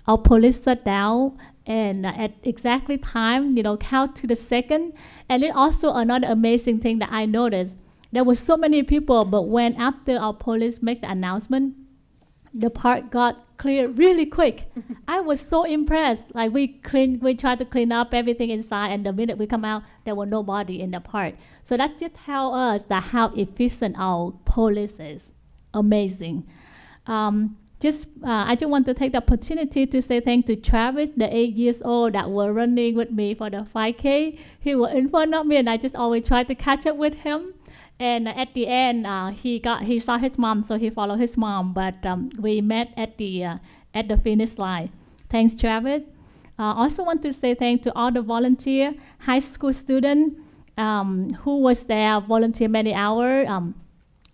our police sat down and at exactly time, count to the second. And then also another amazing thing that I noticed, there were so many people, but when after our police make the announcement, the park got clear really quick. I was so impressed. Like we tried to clean up everything inside, and the minute we come out, there was nobody in the park. So that just tells us that how efficient our police is. Amazing. I just want to take the opportunity to say thank to Travis, the 8 years old that were running with me for the 5K. He was in front of me, and I just always try to catch up with him. And at the end, he saw his mom, so he followed his mom. But we met at the finish line. Thanks, Travis. Also want to say thanks to all the volunteer high school students who was there, volunteer many hours.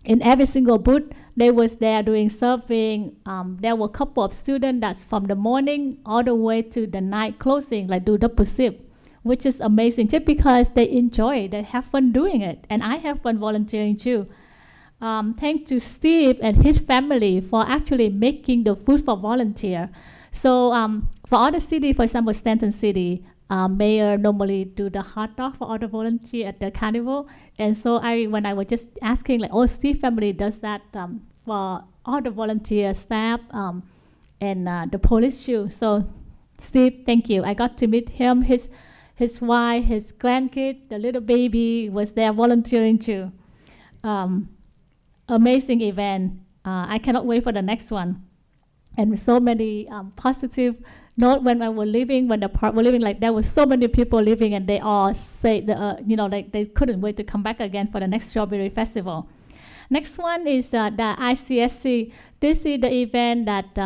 In every single booth, they was there doing surfing. There were a couple of students that's from the morning all the way to the night closing, like do double shift, which is amazing just because they enjoy it, they have fun doing it. And I have fun volunteering too. Thanks to Steve and his family for actually making the food for volunteer. So for other city, for example, Stanton City, mayor normally do the hot dog for all the volunteer at the carnival. And so when I was just asking, like, Steve family does that for all the volunteer staff. and the police shoe. So, Steve, thank you. I got to meet him, his wife, his grandkid, the little baby was there volunteering too. Amazing event. I cannot wait for the next one. And with so many positive note when I was living, when the park were living, like there was so many people living, and they all say, like they couldn't wait to come back again for the next Strawberry Festival. Next one is the ICSC. This is the event that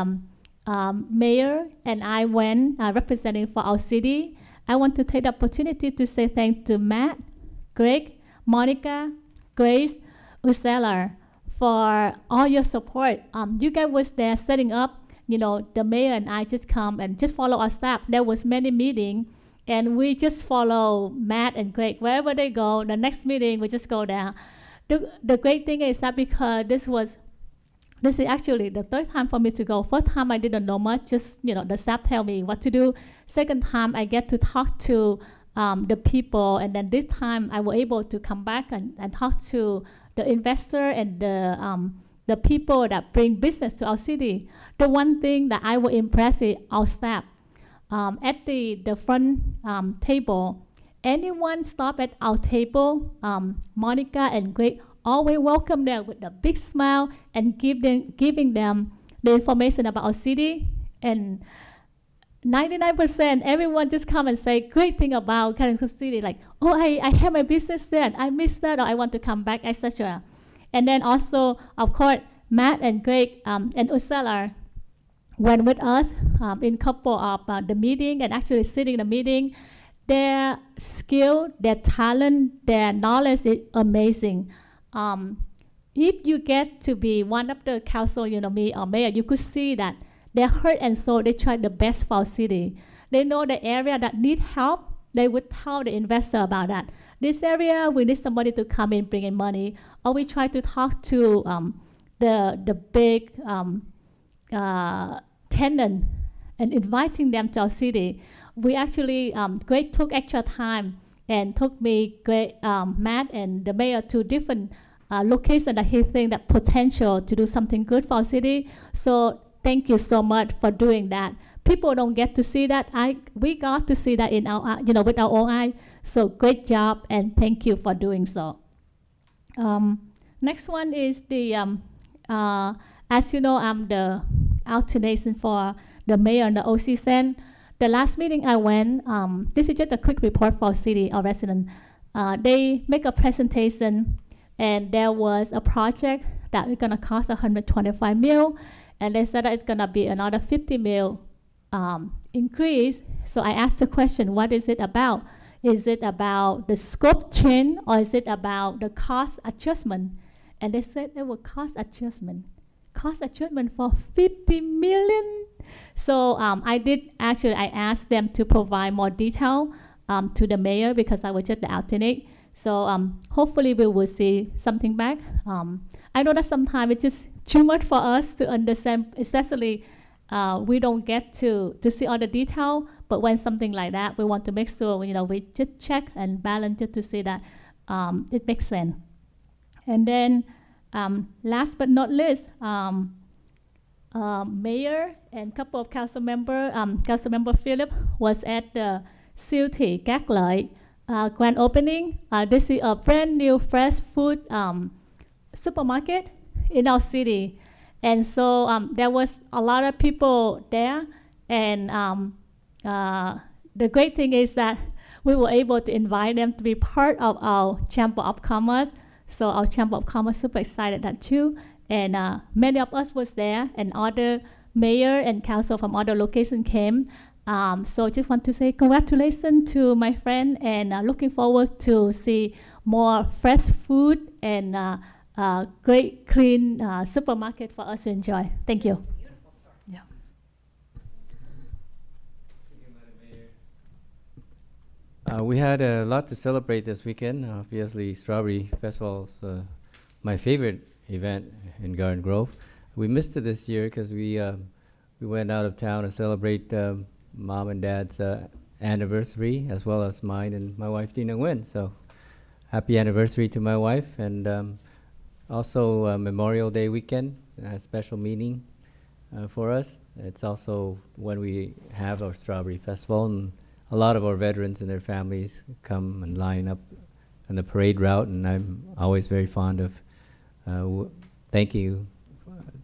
Mayor and I went representing for our city. I want to take the opportunity to say thanks to Matt, Greg, Monica, Grace, Usella for all your support. You guys was there setting up. The mayor and I just come and just follow our staff. There was many meetings, and we just follow Matt and Greg wherever they go. The next meeting we just go there. The great thing is that because this is actually the third time for me to go. First time I didn't know much, just the staff tell me what to do. Second time I get to talk to the people, and then this time I was able to come back and talk to the investor and the people that bring business to our city. The one thing that I was impressed is our staff. At the front table, anyone stop at our table, Monica and Greg always welcome them with a big smile and giving them the information about our city. And 99%, everyone just come and say great thing about Kansas City, like, oh, I have my business there, I missed that, or I want to come back, etc. And then also, of course, Matt and Greg and Usella went with us in couple of the meeting, and actually sitting in the meeting. Their skill, their talent, their knowledge is amazing. If you get to be one of the council, me or mayor, you could see that their heart and soul, they try the best for our city. They know the area that need help, they would tell the investor about that. This area, we need somebody to come in, bring in money. Or we try to talk to the big tenant and inviting them to our city. We actually, Greg took extra time and took me, Matt and the mayor to different locations that he think that potential to do something good for our city. So thank you so much for doing that. People don't get to see that. We got to see that in our, with our own eye. So great job, and thank you for doing so. Next one is the, as you know, I'm the alternation for the mayor and the OC Sen. The last meeting I went, this is just a quick report for city or resident. They make a presentation, and there was a project that is gonna cost 125 mil, and they said that it's gonna be another 50 mil increase. So I asked the question, what is it about? Is it about the scope change, or is it about the cost adjustment? And they said it was cost adjustment for 50 million. So I asked them to provide more detail to the mayor, because I was just the alternate. So hopefully we will see something back. I know that sometimes it's just too much for us to understand, especially we don't get to see all the detail, but when something like that, we want to make sure, we just check and balance it to see that it makes sense. And then last but not least, mayor and couple of council member Philip was at the Silty Gaglight grand opening. This is a brand new fresh food supermarket in our city. And so there was a lot of people there, and the great thing is that we were able to invite them to be part of our Chamber of Commerce. So our Chamber of Commerce super excited that too. And many of us was there, and other mayor and council from other locations came. So just want to say congratulations to my friend, and looking forward to see more fresh food and great clean supermarket for us to enjoy. Thank you. Yeah. We had a lot to celebrate this weekend. Obviously, Strawberry Festival is my favorite event in Garden Grove. We missed it this year because we went out of town to celebrate Mom and Dad's anniversary, as well as mine and my wife Tina Nguyen. So happy anniversary to my wife, and also Memorial Day weekend, a special meeting for us. It's also when we have our Strawberry Festival, and a lot of our veterans and their families come and line up in the parade route, and I'm always very fond of thanking you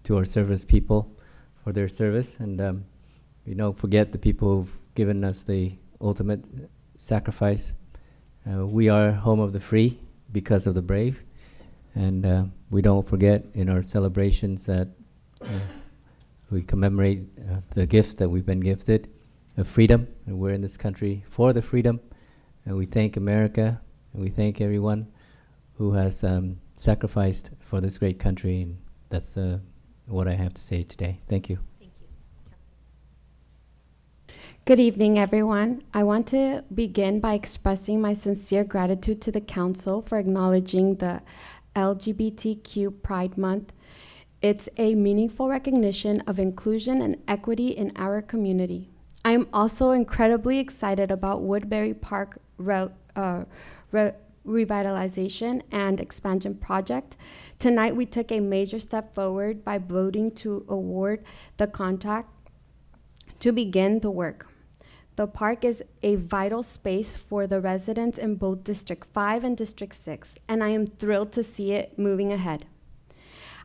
to our service people for their service, and we don't forget the people who've given us the ultimate sacrifice. We are home of the free because of the brave, and we don't forget in our celebrations that we commemorate the gift that we've been gifted of freedom, and we're in this country for the freedom, and we thank America, and we thank everyone who has sacrificed for this great country, and that's what I have to say today. Thank you. Good evening, everyone. I want to begin by expressing my sincere gratitude to the Council for acknowledging the LGBTQ Pride Month. It's a meaningful recognition of inclusion and equity in our community. I am also incredibly excited about Woodbury Park revitalization and expansion project. Tonight, we took a major step forward by voting to award the contract to begin the work. The park is a vital space for the residents in both District 5 and District 6, and I am thrilled to see it moving ahead.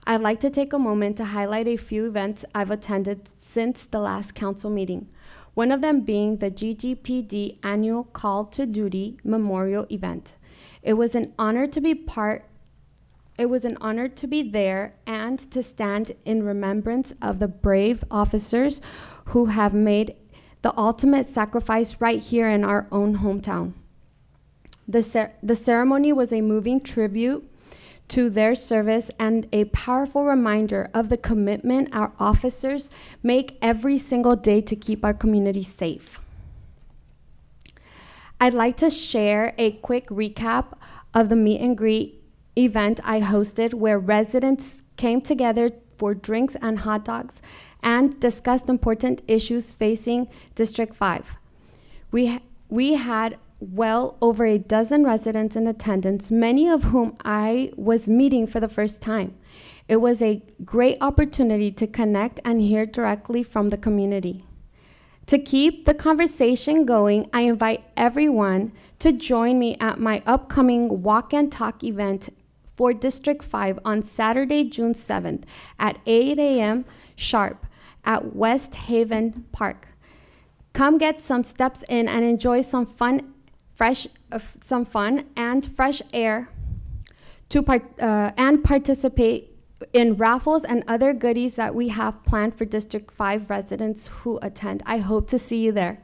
I'd like to take a moment to highlight a few events I've attended since the last council meeting, one of them being the GGPD annual Call to Duty Memorial event. It was an honor to be there and to stand in remembrance of the brave officers who have made the ultimate sacrifice right here in our own hometown. The ceremony was a moving tribute to their service and a powerful reminder of the commitment our officers make every single day to keep our community safe. I'd like to share a quick recap of the meet and greet event I hosted, where residents came together for drinks and hot dogs and discussed important issues facing District 5. We had well over a dozen residents in attendance, many of whom I was meeting for the first time. It was a great opportunity to connect and hear directly from the community. To keep the conversation going, I invite everyone to join me at my upcoming Walk and Talk event for District 5 on Saturday, June 7th at 8 a.m. sharp at West Haven Park. Come get some steps in and enjoy some fun and fresh air and participate in raffles and other goodies that we have planned for District 5 residents who attend. I hope to see you there.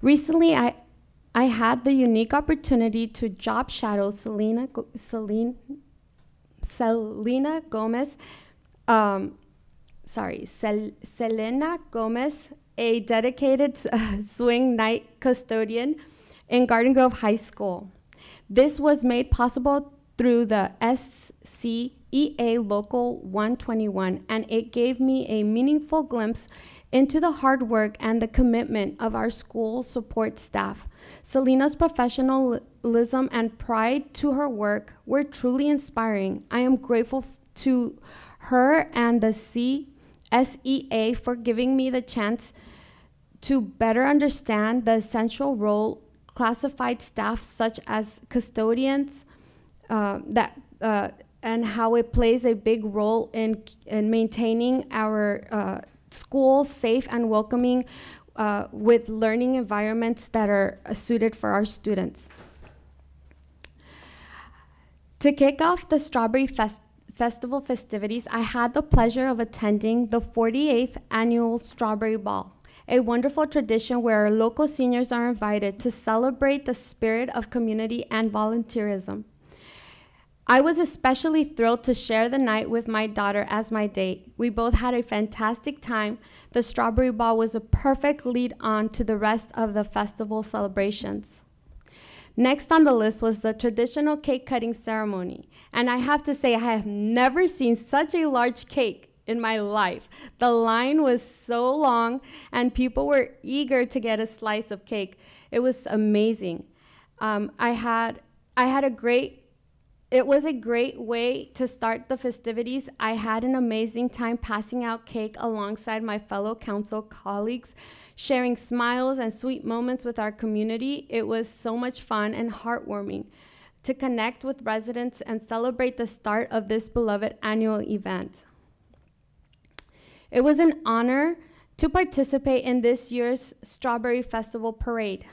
Recently, I had the unique opportunity to job shadow Selena Gomez, a dedicated swing night custodian in Garden Grove High School. This was made possible through the SCEA Local 121, and it gave me a meaningful glimpse into the hard work and the commitment of our school support staff. Selena's professionalism and pride to her work were truly inspiring. I am grateful to her and the SEA for giving me the chance to better understand the essential role classified staff such as custodians and how it plays a big role in maintaining our schools safe and welcoming with learning environments that are suited for our students. To kick off the Strawberry Festival festivities, I had the pleasure of attending the 48th Annual Strawberry Ball, a wonderful tradition where our local seniors are invited to celebrate the spirit of community and volunteerism. I was especially thrilled to share the night with my daughter as my date. We both had a fantastic time. The Strawberry Ball was a perfect lead on to the rest of the festival celebrations. Next on the list was the traditional cake cutting ceremony. And I have to say, I have never seen such a large cake in my life. The line was so long and people were eager to get a slice of cake. It was amazing. I had a great It was a great way to start the festivities. I had an amazing time passing out cake alongside my fellow council colleagues, sharing smiles and sweet moments with our community. It was so much fun and heartwarming to connect with residents and celebrate the start of this beloved annual event. It was an honor to participate in this year's Strawberry Festival Parade,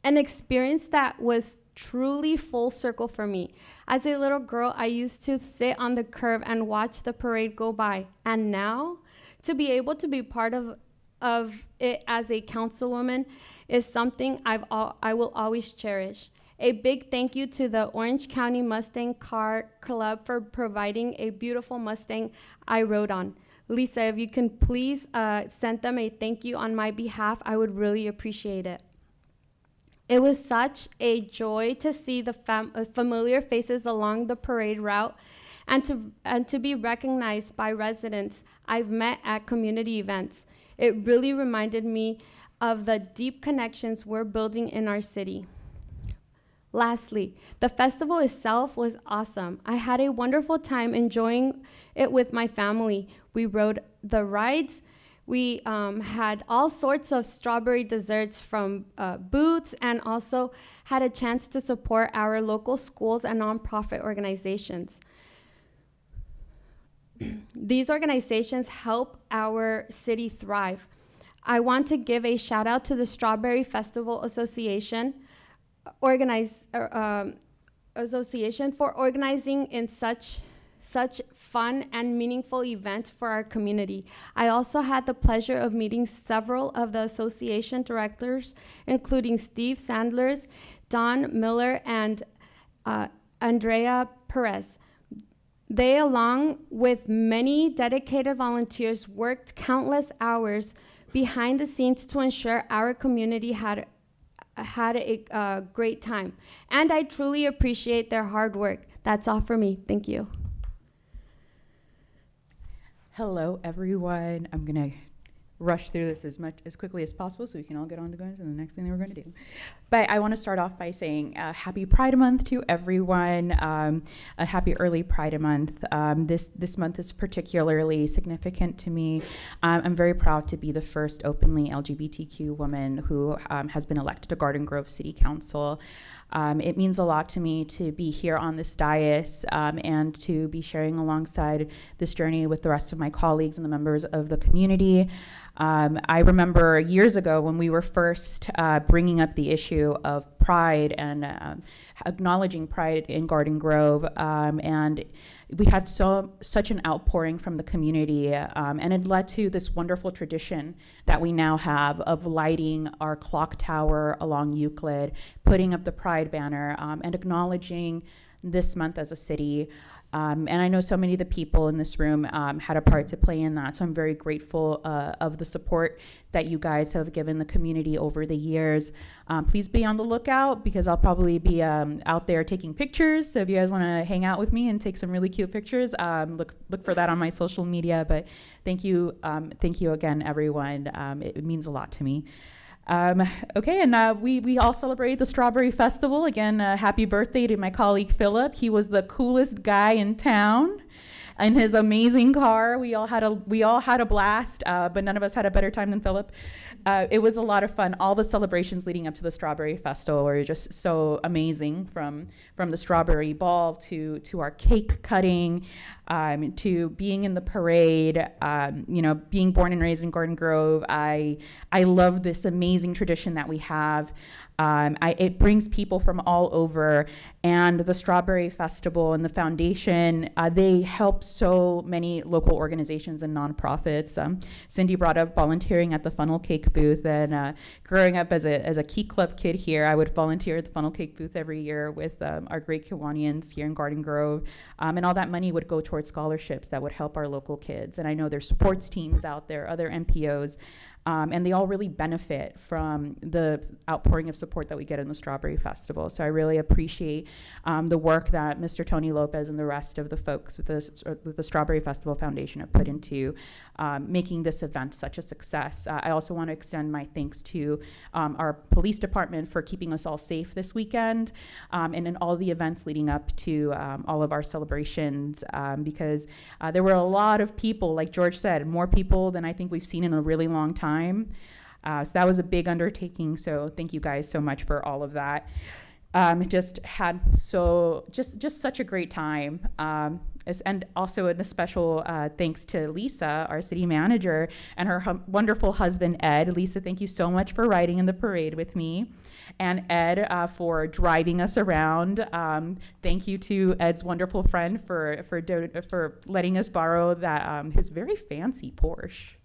an experience that was truly full circle for me. As a little girl, I used to sit on the curb and watch the parade go by. And now, to be able to be part of it as a councilwoman is something I will always cherish. A big thank you to the Orange County Mustang Car Club for providing a beautiful Mustang I rode on. Lisa, if you can please send them a thank you on my behalf, I would really appreciate it. It was such a joy to see the familiar faces along the parade route and to be recognized by residents I've met at community events. It really reminded me of the deep connections we're building in our city. Lastly, the festival itself was awesome. I had a wonderful time enjoying it with my family. We rode the rides. We had all sorts of strawberry desserts from booths, and also had a chance to support our local schools and nonprofit organizations. These organizations help our city thrive. I want to give a shout out to the Strawberry Festival Association for organizing in such fun and meaningful event for our community. I also had the pleasure of meeting several of the association directors, including Steve Sandlers, Don Miller, and Andrea Perez. They, along with many dedicated volunteers, worked countless hours behind the scenes to ensure our community had a great time. And I truly appreciate their hard work. That's all for me. Thank you. Hello, everyone. I'm going to rush through this as quickly as possible so we can all get on to going to the next thing that we're going to do. But I want to start off by saying happy Pride Month to everyone. A happy early Pride Month. This month is particularly significant to me. I'm very proud to be the first openly LGBTQ woman who has been elected to Garden Grove City Council. It means a lot to me to be here on this dais and to be sharing alongside this journey with the rest of my colleagues and the members of the community. I remember years ago when we were first bringing up the issue of pride and acknowledging pride in Garden Grove, and we had such an outpouring from the community, and it led to this wonderful tradition that we now have of lighting our clock tower along Euclid, putting up the pride banner, and acknowledging this month as a city. And I know so many of the people in this room had a part to play in that, so I'm very grateful of the support that you guys have given the community over the years. Please be on the lookout because I'll probably be out there taking pictures, so if you guys want to hang out with me and take some really cute pictures, look for that on my social media. But thank you again, everyone. It means a lot to me. Okay, and we all celebrated the Strawberry Festival. Again, happy birthday to my colleague Philip. He was the coolest guy in town in his amazing car. We all had a blast, but none of us had a better time than Philip. It was a lot of fun. All the celebrations leading up to the Strawberry Festival were just so amazing, from the strawberry ball to our cake cutting, to being in the parade. Being born and raised in Garden Grove, I love this amazing tradition that we have. It brings people from all over, and the Strawberry Festival and the foundation, they help so many local organizations and nonprofits. Cindy brought up volunteering at the funnel cake booth, and growing up as a Key Club kid here, I would volunteer at the funnel cake booth every year with our great Kiwanians here in Garden Grove, and all that money would go towards scholarships that would help our local kids. And I know there's sports teams out there, other NPOs, And they all really benefit from the outpouring of support that we get in the Strawberry Festival. So I really appreciate the work that Mr. Tony Lopez and the rest of the folks with the Strawberry Festival Foundation have put into making this event such a success. I also want to extend my thanks to our police department for keeping us all safe this weekend, and in all the events leading up to all of our celebrations, because there were a lot of people, like George said, more people than I think we've seen in a really long time. So that was a big undertaking. So thank you guys so much for all of that. Just had just such a great time. And also a special thanks to Lisa, our city manager, and her wonderful husband, Ed. Lisa, thank you so much for riding in the parade with me. And Ed for driving us around. Thank you to Ed's wonderful friend for letting us borrow that his very fancy Porsche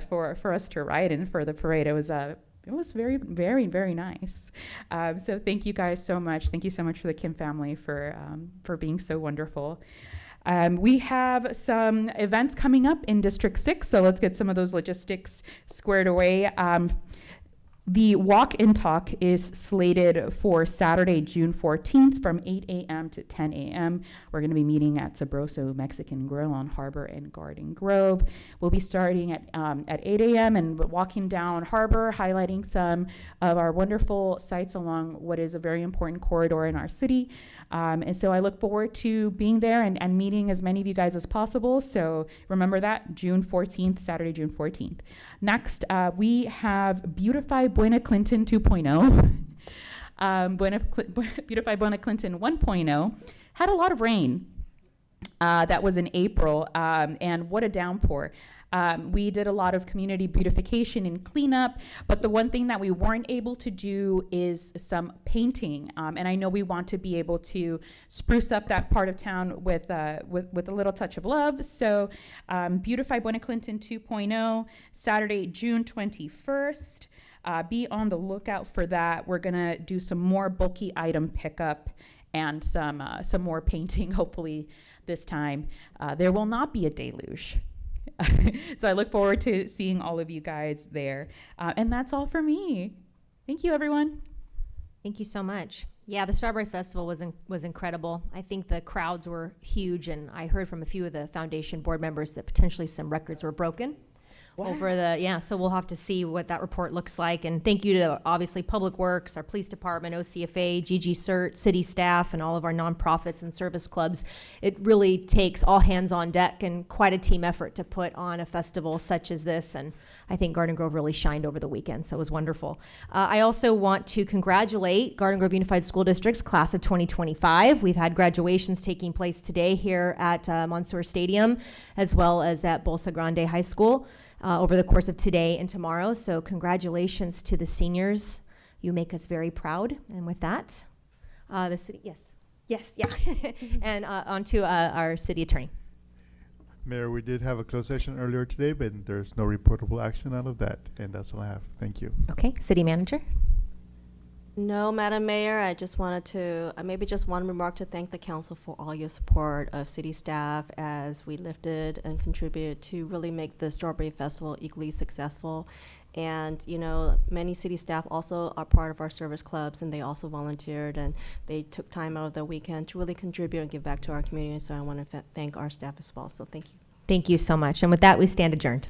for us to ride in for the parade. It was very, very, very nice. So thank you guys so much. Thank you so much for the Kim family for being so wonderful. We have some events coming up in District 6, so let's get some of those logistics squared away. The Walk and Talk is slated for Saturday, June 14th from 8 a.m. to 10 a.m. We're going to be meeting at Sabroso Mexican Grill on Harbor and Garden Grove. We'll be starting at 8 a.m. and walking down Harbor, highlighting some of our wonderful sites along what is a very important corridor in our city. And so I look forward to being there and meeting as many of you guys as possible. So remember that, June 14th, Saturday, June 14th. Next, we have Beautify Buena Clinton 2.0. Beautify Buena Clinton 1.0 had a lot of rain. That was in April, and what a downpour. We did a lot of community beautification and cleanup, but the one thing that we weren't able to do is some painting. And I know we want to be able to spruce up that part of town with a little touch of love. So Beautify Buena Clinton 2.0, Saturday, June 21st. Be on the lookout for that. We're gonna do some more bulky item pickup and some more painting, hopefully this time. There will not be a deluge. So I look forward to seeing all of you guys there. And that's all for me. Thank you, everyone. Thank you so much. Yeah, the Strawberry Festival was incredible. I think the crowds were huge, and I heard from a few of the foundation board members that potentially some records were broken. So we'll have to see what that report looks like. And thank you to obviously Public Works, our police department, OCFA, GG CERT, city staff, and all of our nonprofits and service clubs. It really takes all hands on deck and quite a team effort to put on a festival such as this. And I think Garden Grove really shined over the weekend, so it was wonderful. I also want to congratulate Garden Grove Unified School District's class of 2025. We've had graduations taking place today here at Monsoor Stadium, as well as at Bolsa Grande High School. Over the course of today and tomorrow. So congratulations to the seniors. You make us very proud. And with that, the city, yes, and on to our city attorney. Mayor, we did have a closed session earlier today, but there's no reportable action out of that. And that's all I have. Thank you. Okay, city manager. No, Madam Mayor, I just wanted to, maybe just one remark to thank the council for all your support of city staff as we lifted and contributed to really make the Strawberry Festival equally successful. And, you know, many city staff also are part of our service clubs, and they also volunteered, and they took time out of their weekend to really contribute and give back to our community. So I want to thank our staff as well. So thank you. Thank you so much. And with that, we stand adjourned.